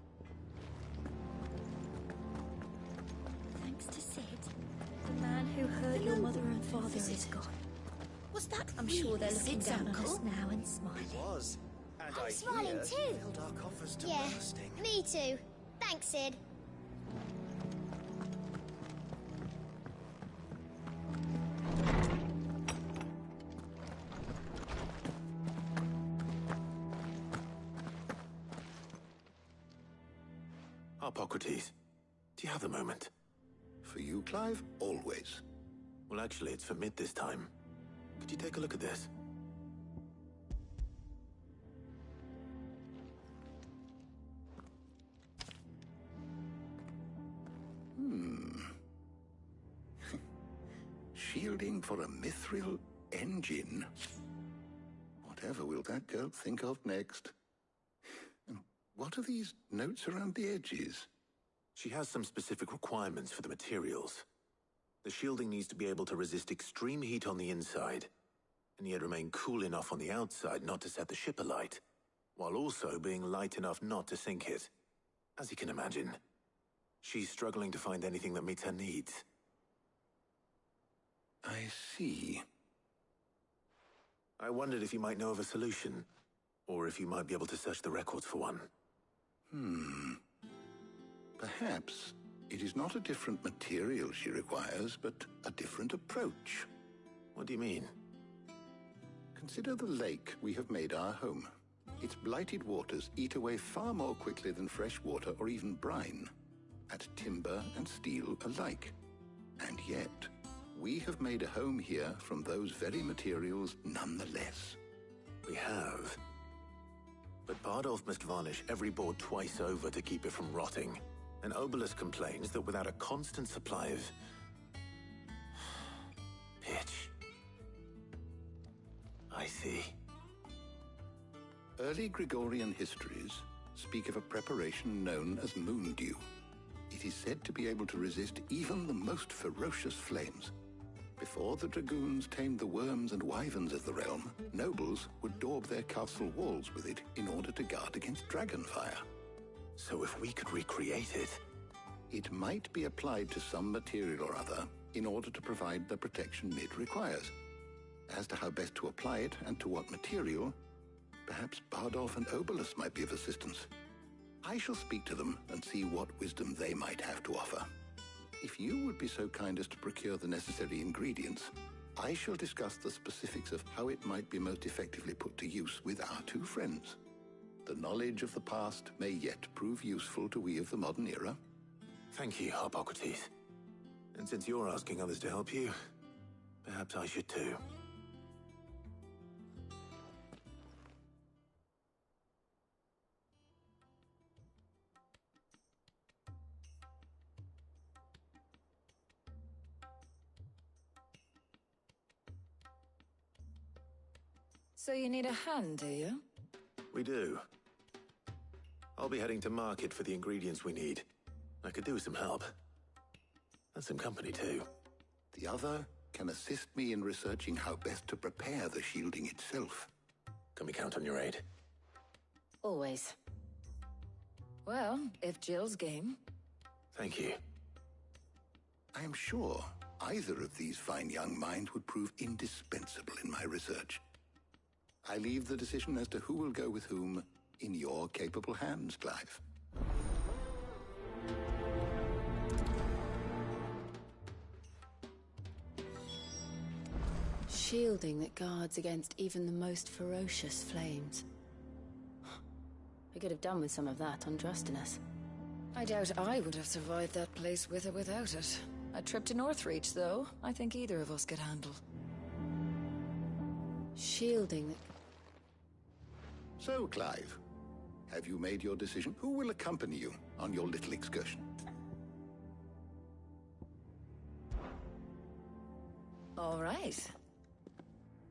Thanks to Sid, the man who hurt your mother and father is gone. Was that I'm really sure they're looking Sid's down on us uncle? now and smiling. It was. And I'm I smiling hear too. he filled our coffers to Yeah, bursting. me too. Thanks, Sid. Harpocrates, do you have a moment? For you, Clive, always. Well, actually, it's for Mid this time. Could you take a look at this? Shielding for a mithril engine. Whatever will that girl think of next? And what are these notes around the edges? She has some specific requirements for the materials. The shielding needs to be able to resist extreme heat on the inside, and yet remain cool enough on the outside not to set the ship alight, while also being light enough not to sink it. As you can imagine, she's struggling to find anything that meets her needs. I see. I wondered if you might know of a solution, or if you might be able to search the records for one. Perhaps it is not a different material she requires, but a different approach. What do you mean? Consider the lake we have made our home. Its blighted waters eat away far more quickly than fresh water or even brine, at timber and steel alike. And yet, we have made a home here from those very materials nonetheless. We have. But Bardolph must varnish every board twice over to keep it from rotting. And Obelus complains that without a constant supply of pitch. I see. Early Gregorian histories speak of a preparation known as moondew. It is said to be able to resist even the most ferocious flames. Before the dragoons tamed the worms and wyverns of the realm, nobles would daub their castle walls with it in order to guard against dragonfire. So if we could recreate it... It might be applied to some material or other in order to provide the protection Mid requires. As to how best to apply it and to what material, perhaps Bardolph and Obelus might be of assistance. I shall speak to them and see what wisdom they might have to offer. If you would be so kind as to procure the necessary ingredients, I shall discuss the specifics of how it might be most effectively put to use with our two friends. The knowledge of the past may yet prove useful to we of the modern era. Thank you, Harpocrates. And since you're asking others to help you, perhaps I should too. So you need a hand, do you? We do. I'll be heading to market for the ingredients we need. I could do with some help. And some company, too. The other can assist me in researching how best to prepare the shielding itself. Can we count on your aid? Always. Well, if Jill's game. Thank you. I am sure either of these fine young minds would prove indispensable in my research. I leave the decision as to who will go with whom in your capable hands, Clive. Shielding that guards against even the most ferocious flames. We could have done with some of that on Drustinus. I doubt I would have survived that place with or without it. A trip to Northreach, though, I think either of us could handle. Shielding that... So, Clive, have you made your decision? Who will accompany you on your little excursion? All right.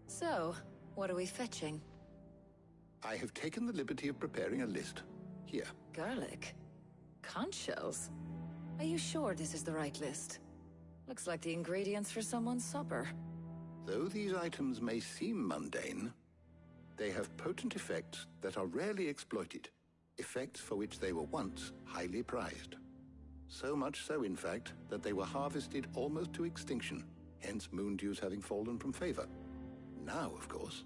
So, what are we fetching? I have taken the liberty of preparing a list. Here. Garlic? Conch shells? Are you sure this is the right list? Looks like the ingredients for someone's supper. Though these items may seem mundane, they have potent effects that are rarely exploited, effects for which they were once highly prized. So much so, in fact, that they were harvested almost to extinction, hence moon dews having fallen from favor. Now, of course,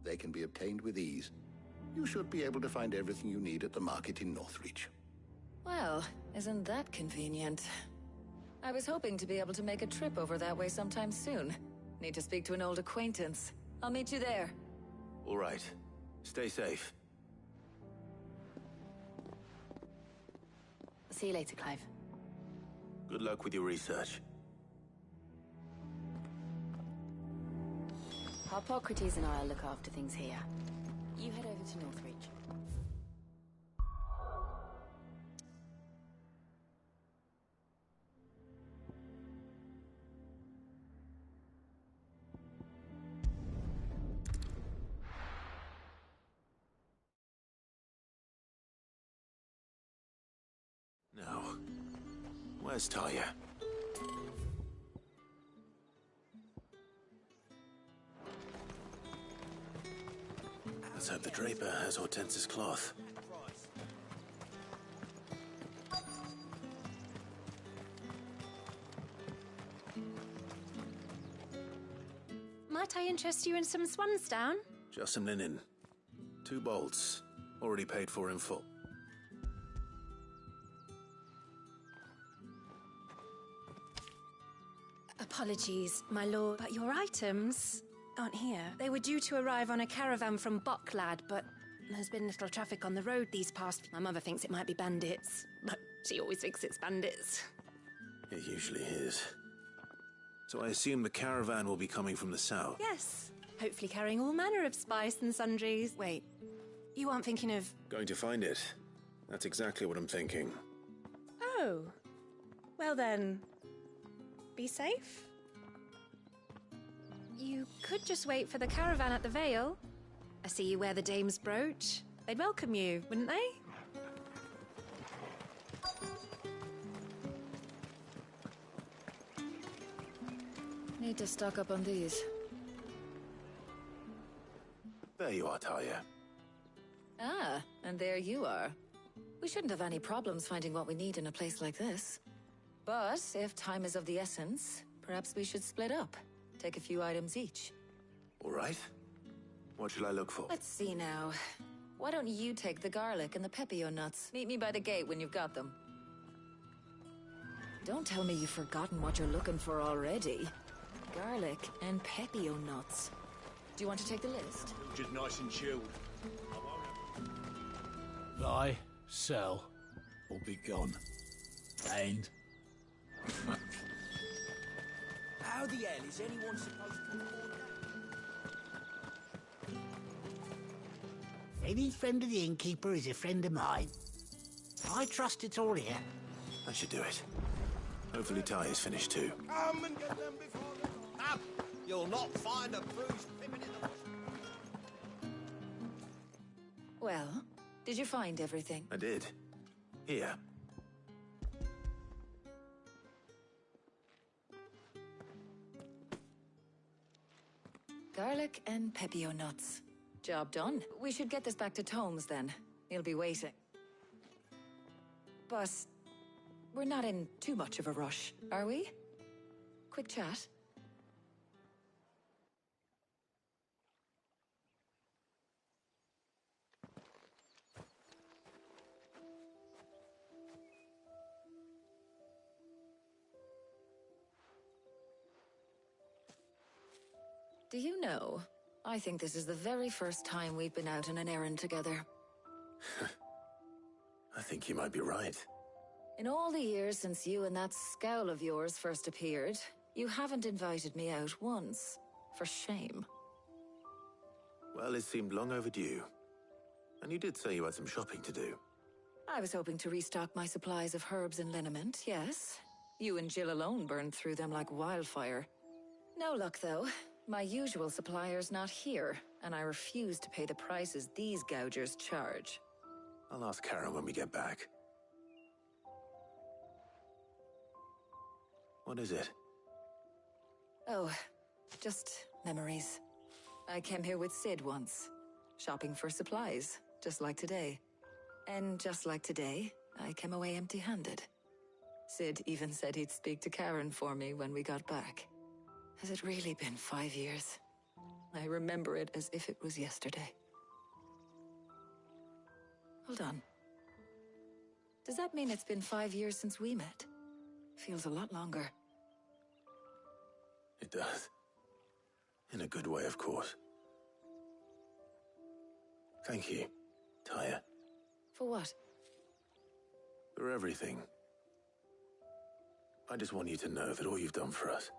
they can be obtained with ease. You should be able to find everything you need at the market in Northreach. Well, isn't that convenient? I was hoping to be able to make a trip over that way sometime soon. Need to speak to an old acquaintance. I'll meet you there. All right. Stay safe. See you later, Clive. Good luck with your research. Harpocrates and I'll look after things here. You head over to Northreach. Now, where's Talia? Let's hope the Draper has Hortense's cloth. Might I interest you in some swansdown? Just some linen. 2 bolts. Already paid for in full. Apologies, my lord, but your items aren't here. They were due to arrive on a caravan from Bocklad, but there's been little traffic on the road these past... My mother thinks it might be bandits, but she always thinks it's bandits. It usually is. So I assume the caravan will be coming from the south? Yes, hopefully carrying all manner of spice and sundries. Wait, you aren't thinking of... Going to find it. That's exactly what I'm thinking. Oh. Well then, be safe. You could just wait for the caravan at the Vale. I see you wear the dame's brooch. They'd welcome you, wouldn't they? Need to stock up on these. There you are, Talia. Ah, and there you are. We shouldn't have any problems finding what we need in a place like this. But if time is of the essence, perhaps we should split up. Take a few items each. All right. What shall I look for? Let's see now. Why don't you take the garlic and the pepio nuts? Meet me by the gate when you've got them. Don't tell me you've forgotten what you're looking for already. Garlic and pepio nuts. Do you want to take the list? Just nice and chilled. Buy, sell, or be gone. And... How the hell is anyone supposed to afford that? Any friend of the innkeeper is a friend of mine. I trust it's all here. That should do it. Hopefully Talia's finished too. Come and get them before they come. You'll not find a bruised pippin in the bush. Well, did you find everything? I did. Here. Garlic and pepio nuts. Job done. We should get this back to Tomes then. He'll be waiting. But we're not in too much of a rush, are we? Quick chat. Do you know, I think this is the very first time we've been out on an errand together. I think you might be right. In all the years since you and that scowl of yours first appeared, you haven't invited me out once. For shame. Well, it seemed long overdue. And you did say you had some shopping to do. I was hoping to restock my supplies of herbs and liniment, yes. You and Jill alone burned through them like wildfire. No luck, though. My usual supplier's not here, and I refuse to pay the prices these gougers charge. I'll ask Karen when we get back. What is it? Oh, just memories. I came here with Sid once, shopping for supplies, just like today. And just like today, I came away empty-handed. Sid even said he'd speak to Karen for me when we got back. Has it really been 5 years? I remember it as if it was yesterday. Hold on. Does that mean it's been 5 years since we met? Feels a lot longer. It does. In a good way, of course. Thank you, Tyre. For what? For everything. I just want you to know that all you've done for us,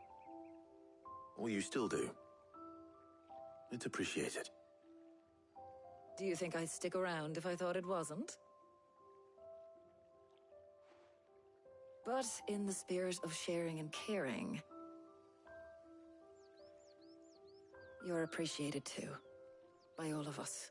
all you still do, it's appreciated. Do you think I'd stick around if I thought it wasn't? But in the spirit of sharing and caring, you're appreciated too, by all of us.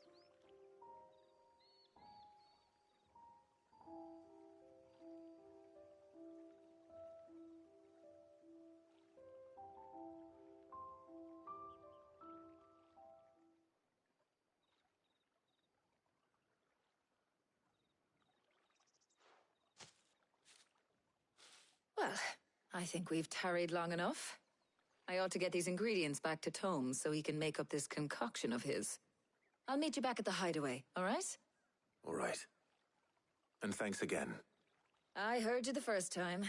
Well, I think we've tarried long enough. I ought to get these ingredients back to Tomes so he can make up this concoction of his. I'll meet you back at the hideaway, all right? All right. And thanks again. I heard you the first time.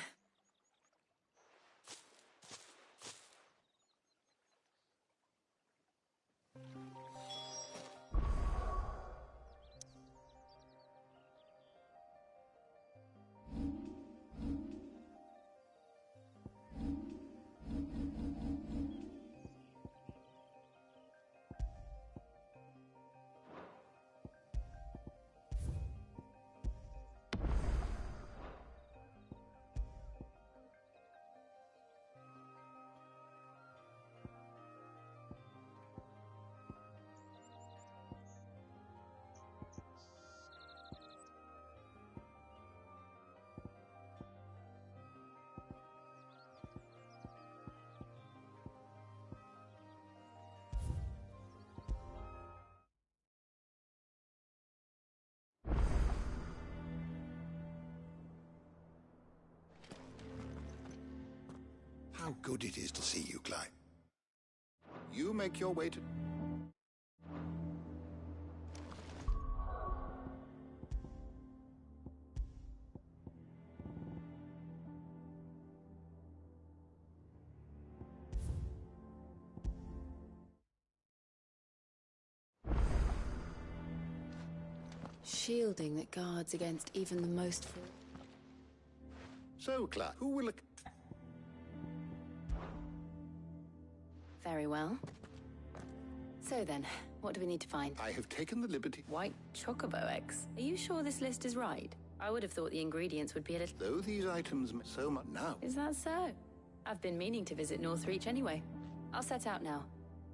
How good it is to see you, Clive. You make your way to... Shielding that guards against even the most... So, Clive, who will... Very well. So then, what do we need to find? I have taken the liberty... White chocobo eggs. Are you sure this list is right? I would have thought the ingredients would be a little... Though these items so much now... Is that so? I've been meaning to visit Northreach anyway. I'll set out now.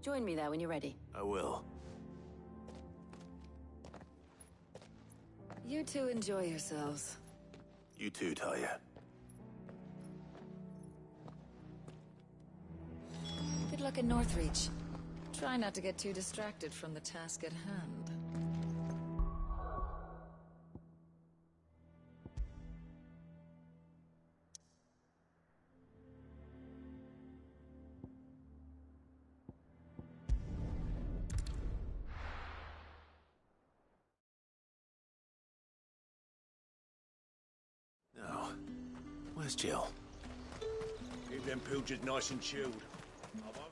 Join me there when you're ready. I will. You two enjoy yourselves. You too, Talia. Good luck in Northreach. Try not to get too distracted from the task at hand. Now, where's Jill? Keep them pilgers nice and chilled.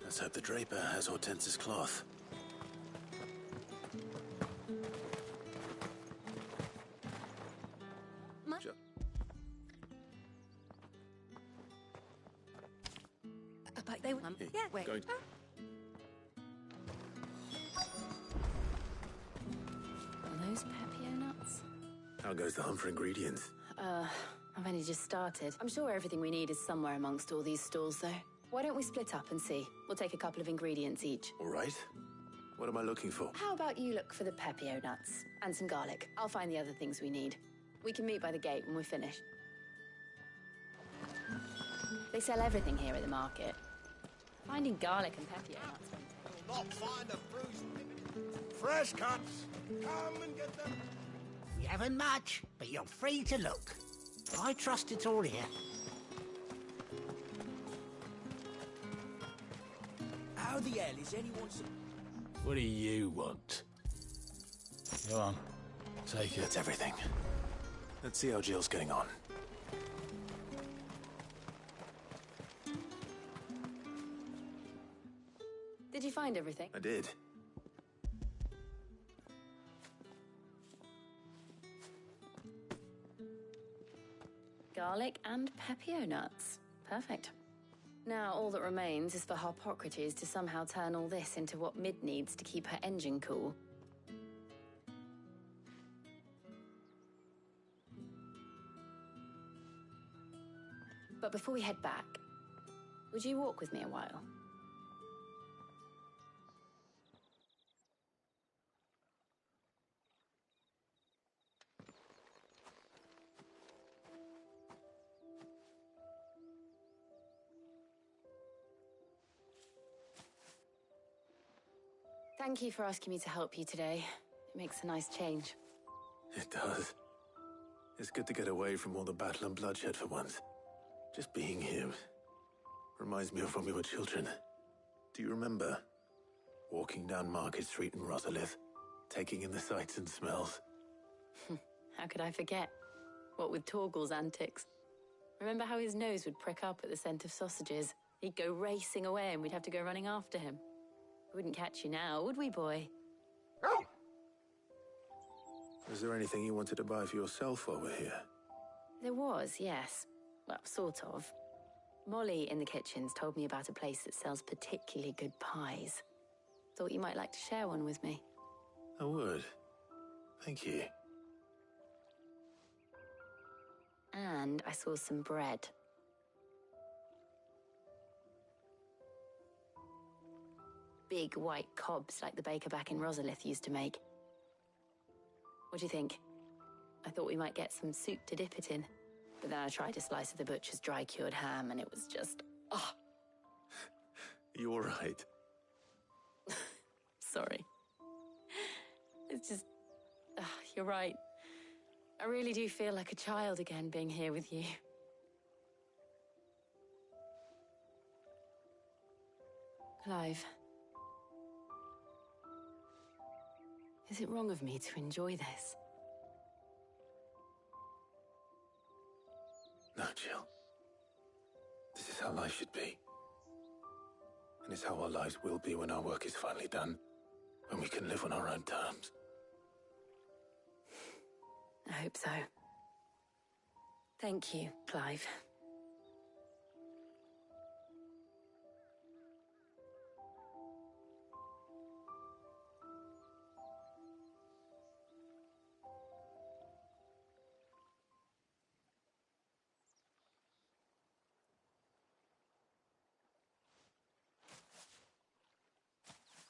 Let's hope the Draper has Hortense's cloth. But they yeah, wait. Going. Are those Pepio nuts? How goes the hunt for ingredients? I've only just started. I'm sure everything we need is somewhere amongst all these stalls, though. Why don't we split up and see? We'll take a couple of ingredients each. All right. What am I looking for? How about you look for the Pepio nuts and some garlic? I'll find the other things we need. We can meet by the gate when we're finished. They sell everything here at the market. Finding garlic and Pepio nuts won't Not find a bruised fresh cuts. Come and get them. We haven't much, but you're free to look. I trust it's all here. How the hell is anyone so... What do you want? Go on. Take it. That's everything. Let's see how Jill's getting on. Did you find everything? I did. Garlic and Pepio nuts. Perfect. Now all that remains is for Harpocrates to somehow turn all this into what Mid needs to keep her engine cool. But before we head back, would you walk with me a while? Thank you for asking me to help you today. It makes a nice change. It does. It's good to get away from all the battle and bloodshed for once. Just being here reminds me of when we were children. Do you remember? Walking down Market Street in Rosalith, taking in the sights and smells. How could I forget? What with Torgal's antics. Remember how his nose would prick up at the scent of sausages? He'd go racing away and we'd have to go running after him. We wouldn't catch you now, would we, boy? Was there anything you wanted to buy for yourself while we're here? There was, yes. Well, sort of. Molly in the kitchens told me about a place that sells particularly good pies. Thought you might like to share one with me. I would. Thank you. And I saw some bread. Big white cobs like the baker back in Rosalith used to make. What do you think? I thought we might get some soup to dip it in. But then I tried a slice of the butcher's dry-cured ham and it was just... oh. You all right? Sorry. It's just... you're right. I really do feel like a child again being here with you. Clive. Is it wrong of me to enjoy this? No, Jill. This is how life should be. And it's how our lives will be when our work is finally done. When we can live on our own terms. I hope so. Thank you, Clive.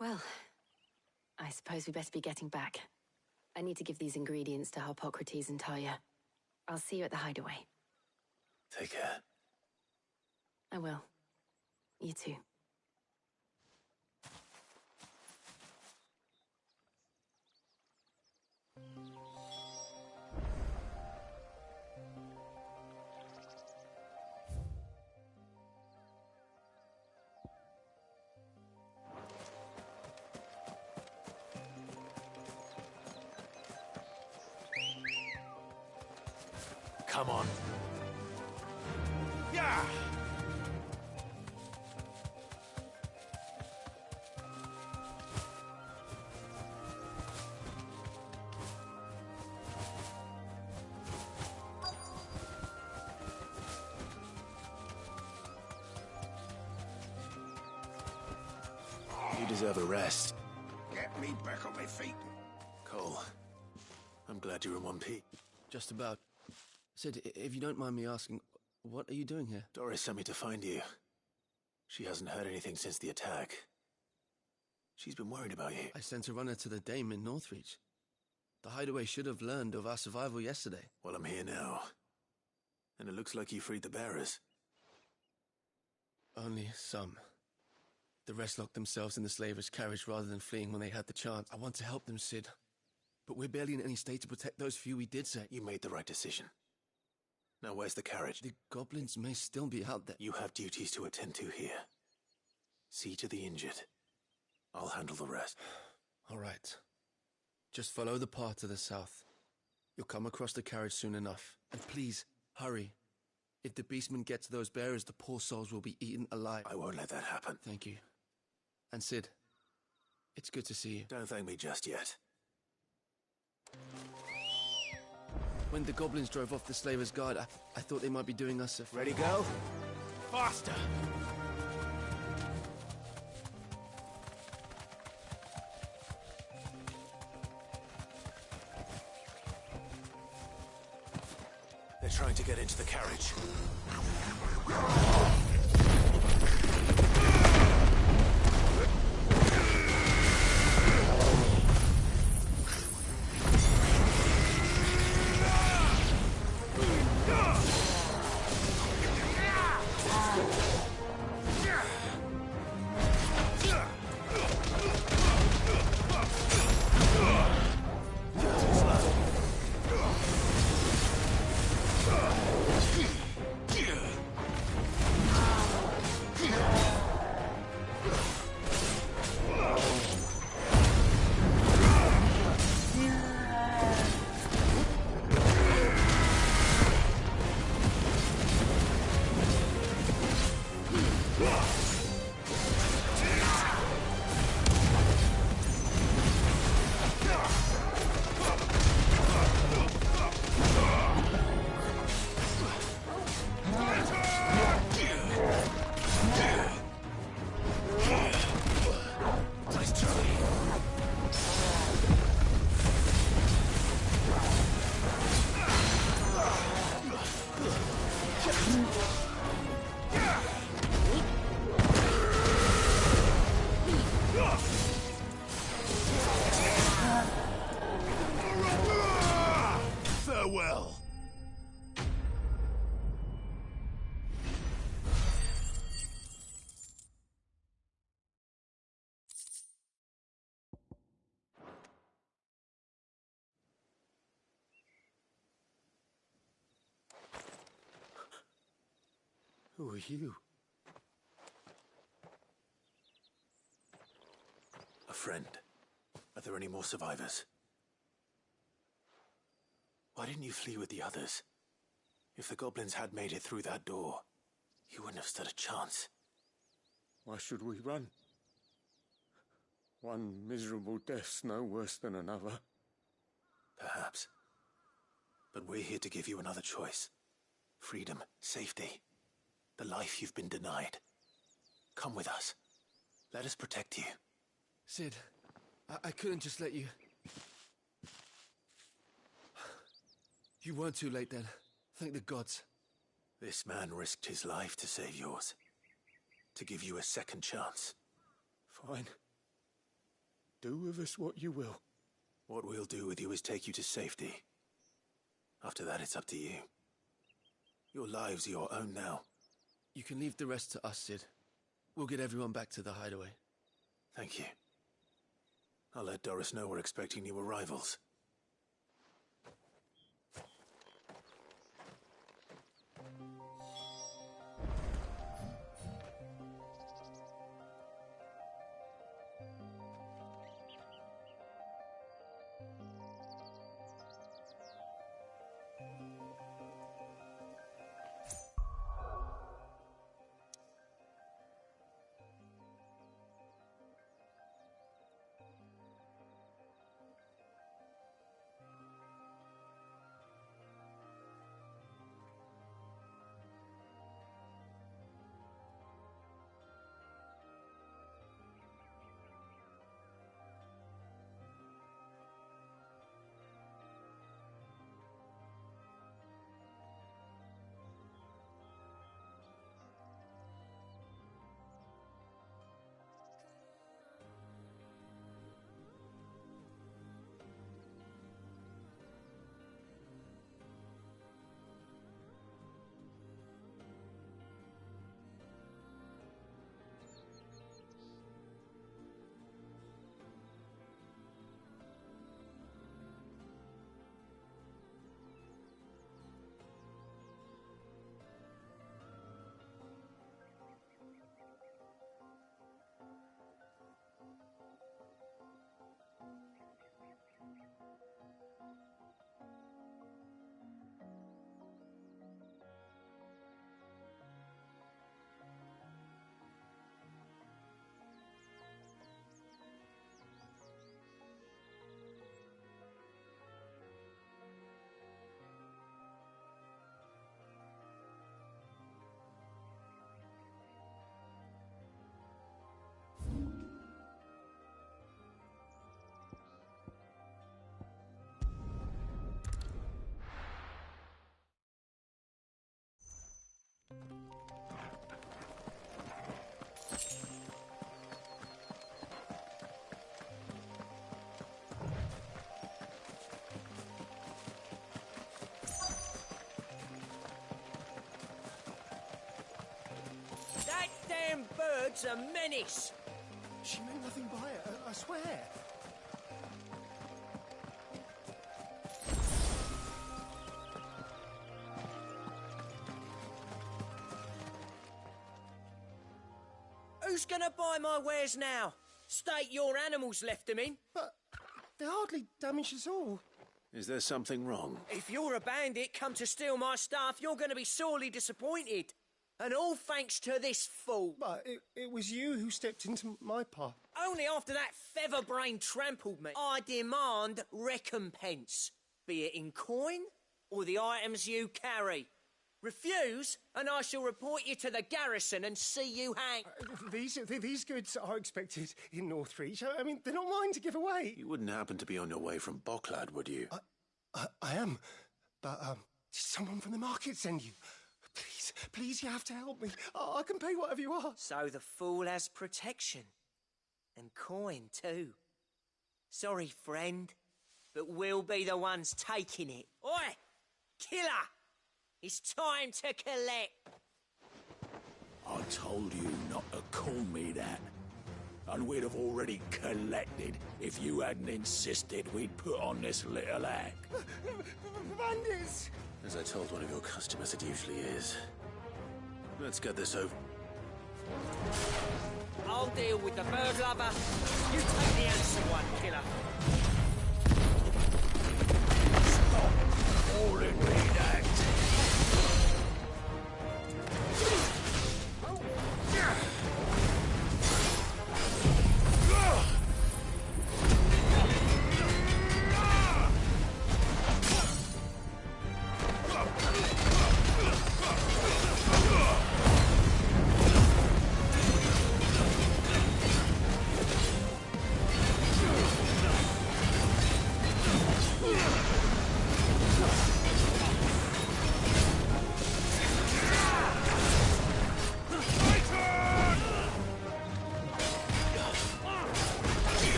Well, I suppose we better be getting back. I need to give these ingredients to Harpocrates and Talia. I'll see you at the hideaway. Take care. I will. You too. Come on. Yeah! You deserve a rest. Get me back on my feet. Cole, I'm glad you're in one piece. Just about. Sid, if you don't mind me asking, what are you doing here? Doris sent me to find you. She hasn't heard anything since the attack. She's been worried about you. I sent a runner to the Dame in Northreach. The hideaway should have learned of our survival yesterday. Well, I'm here now. And it looks like you freed the bearers. Only some. The rest locked themselves in the slaver's carriage rather than fleeing when they had the chance. I want to help them, Sid. But we're barely in any state to protect those few we did save. You made the right decision. Now where's the carriage? The goblins may still be out there. You have duties to attend to here. See to the injured. I'll handle the rest. All right. Just follow the path to the south. You'll come across the carriage soon enough. And please, hurry. If the beastmen get to those bearers, the poor souls will be eaten alive. I won't let that happen. Thank you. And Sid, it's good to see you. Don't thank me just yet. When the goblins drove off the slaver's guard, I thought they might be doing us a... Ready, go? Faster! They're trying to get into the carriage. Farewell. Who are you? A friend. Are there any more survivors? Why didn't you flee with the others? If the goblins had made it through that door, you wouldn't have stood a chance. Why should we run? One miserable death's no worse than another. Perhaps. But we're here to give you another choice. Freedom, safety, the life you've been denied. Come with us. Let us protect you. Sid, I couldn't just let you... You weren't too late then. Thank the gods. This man risked his life to save yours. To give you a second chance. Fine. Do with us what you will. What we'll do with you is take you to safety. After that, it's up to you. Your lives are your own now. You can leave the rest to us, Sid. We'll get everyone back to the hideaway. Thank you. I'll let Doris know we're expecting new arrivals. That damn bird's a menace! She meant nothing by it, I swear. Who's gonna buy my wares now? State your animals left them in. But they hardly damaged us all. Is there something wrong? If you're a bandit come to steal my stuff, you're gonna be sorely disappointed. And all thanks to this fool. But it was you who stepped into my path. Only after that feather-brain trampled me. I demand recompense, be it in coin or the items you carry. Refuse, and I shall report you to the garrison and see you hang. These goods are expected in Northreach. I mean, they're not mine to give away. You wouldn't happen to be on your way from Bocklad, would you? I am. But, did someone from the market send you? Please, you have to help me. I can pay whatever you ask. So the fool has protection. And coin, too. Sorry, friend, but we'll be the ones taking it. Oi! Killer! It's time to collect. I told you not to call me that. And we'd have already collected if you hadn't insisted we'd put on this little act. Bandits! As I told one of your customers, it usually is. Let's get this over. I'll deal with the bird lover. You take the handsome one, killer. Stop calling me that.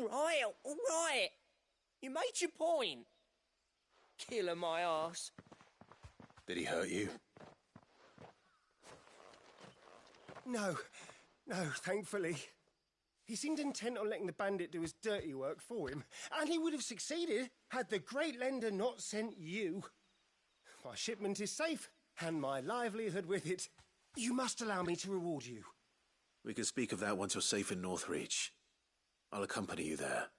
right, all right. You made your point. Killer my ass. Did he hurt you? No, thankfully. He seemed intent on letting the bandit do his dirty work for him, and he would have succeeded had the Great Lender not sent you. My shipment is safe, and my livelihood with it. You must allow me to reward you. We can speak of that once you're safe in Northreach. I'll accompany you there.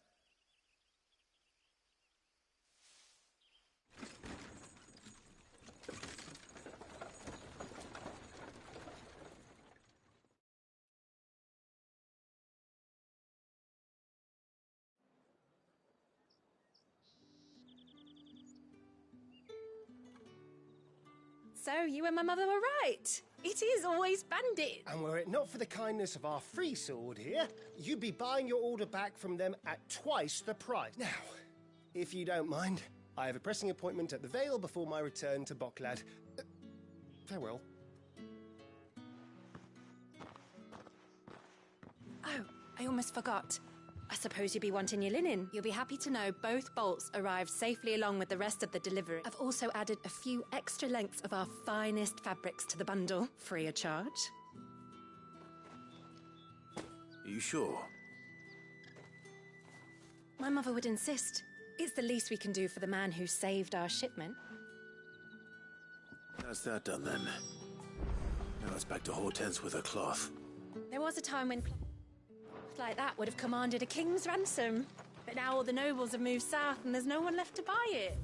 So, you and my mother were right. It is always bandit. And were it not for the kindness of our free sword here, you'd be buying your order back from them at twice the price. Now, if you don't mind, I have a pressing appointment at the Vale before my return to Boklad. Farewell. Oh, I almost forgot. I suppose you'll be wanting your linen. You'll be happy to know both bolts arrived safely along with the rest of the delivery. I've also added a few extra lengths of our finest fabrics to the bundle, free of charge. Are you sure? My mother would insist. It's the least we can do for the man who saved our shipment. That's that done then. Now it's back to Hortense with her cloth. There was a time when cloth like that would have commanded a king's ransom. But now all the nobles have moved south and there's no one left to buy it.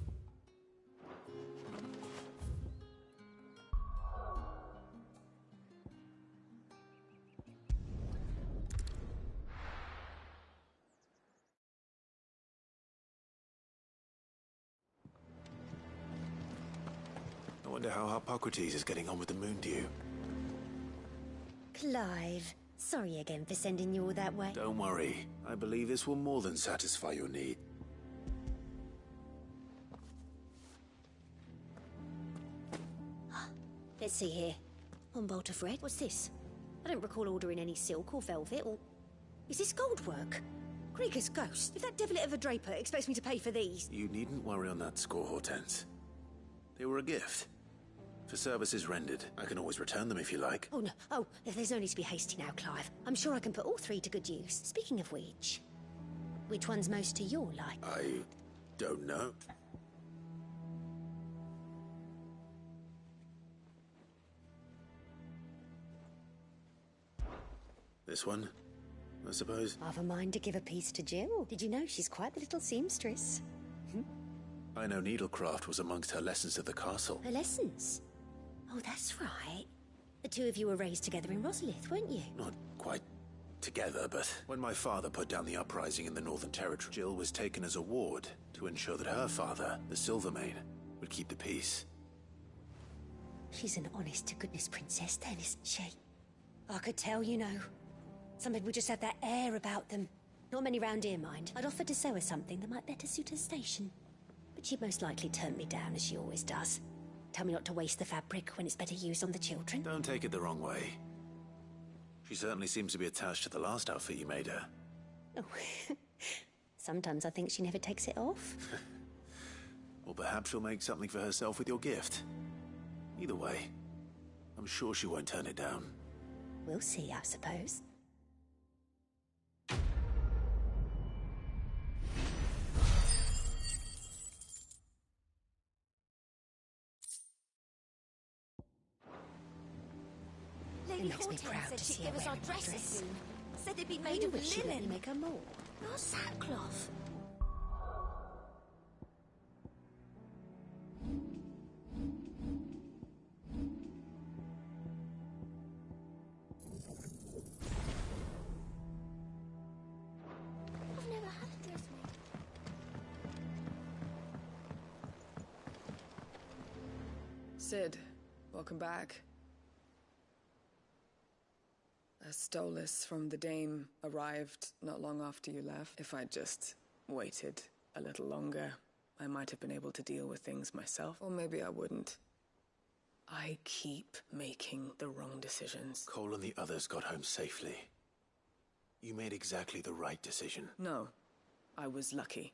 I wonder how Hippocrates is getting on with the Moondew. Clive, sorry again for sending you all that way. Don't worry. I believe this will more than satisfy your need. Let's see here. One bolt of red. What's this? I don't recall ordering any silk or velvet or... Is this gold work? Krieger's ghost. If that devilet of a draper expects me to pay for these... You needn't worry on that score, Hortense. They were a gift. For services rendered. I can always return them if you like. Oh, no. Oh, there's no need to be hasty now, Clive. I'm sure I can put all three to good use. Speaking of which one's most to your like? I don't know. This one, I suppose. I've a mind to give a piece to Jill. Did you know she's quite the little seamstress? I know needlecraft was amongst her lessons at the castle. Her lessons? Oh, that's right. The two of you were raised together in Rosalith, weren't you? Not quite together, but when my father put down the uprising in the Northern Territory, Jill was taken as a ward to ensure that her father, the Silvermane, would keep the peace. She's an honest-to-goodness princess then, isn't she? I could tell, you know. Some people just have that air about them. Not many round here, mind. I'd offered to sew her something that might better suit her station. But she'd most likely turn me down, as she always does. Tell me not to waste the fabric when it's better used on the children. Don't take it the wrong way. She certainly seems to be attached to the last outfit you made her. Oh, sometimes I think she never takes it off. Or perhaps she'll make something for herself with your gift. Either way, I'm sure she won't turn it down. We'll see, I suppose. Lady It makes me Hortense proud said to she'd see her give us our wearing my dresses dress. soon. Said they'd be I made do of wish she'd let me linen. make her more. Not sackcloth. I've never had a dress made. Cid, welcome back. A Stolas from the Dame arrived not long after you left. If I'd just waited a little longer, I might have been able to deal with things myself. Or maybe I wouldn't. I keep making the wrong decisions. Cole and the others got home safely. You made exactly the right decision. No, I was lucky.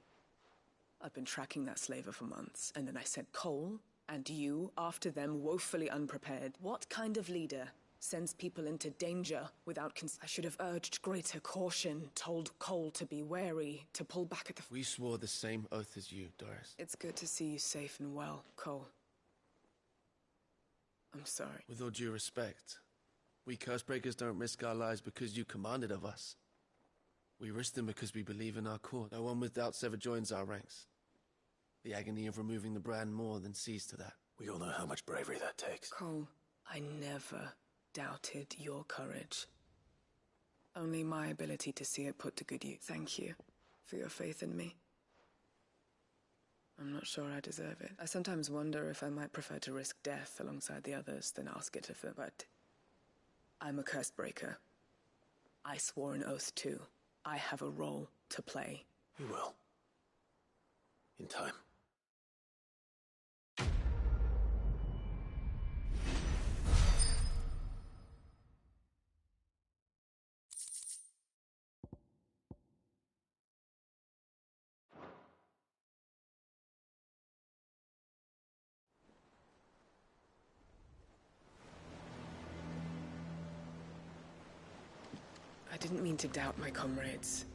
I've been tracking that slaver for months, and then I sent Cole and you after them, woefully unprepared. What kind of leader sends people into danger without I should have urged greater caution, told Cole to be wary, to pull back at the... We swore the same oath as you, Doris. It's good to see you safe and well, Cole. I'm sorry. With all due respect, we Cursebreakers don't risk our lives because you commanded of us. We risk them because we believe in our court. No one with doubts ever joins our ranks. The agony of removing the brand more than sees to that. We all know how much bravery that takes. Cole, I never doubted your courage. Only my ability to see it put to good use. Thank you for your faith in me. I'm not sure I deserve it. I sometimes wonder if I might prefer to risk death alongside the others than ask it of them, but I'm a Cursebreaker. I swore an oath too. I have a role to play. You will. In time. I didn't mean to doubt my comrades.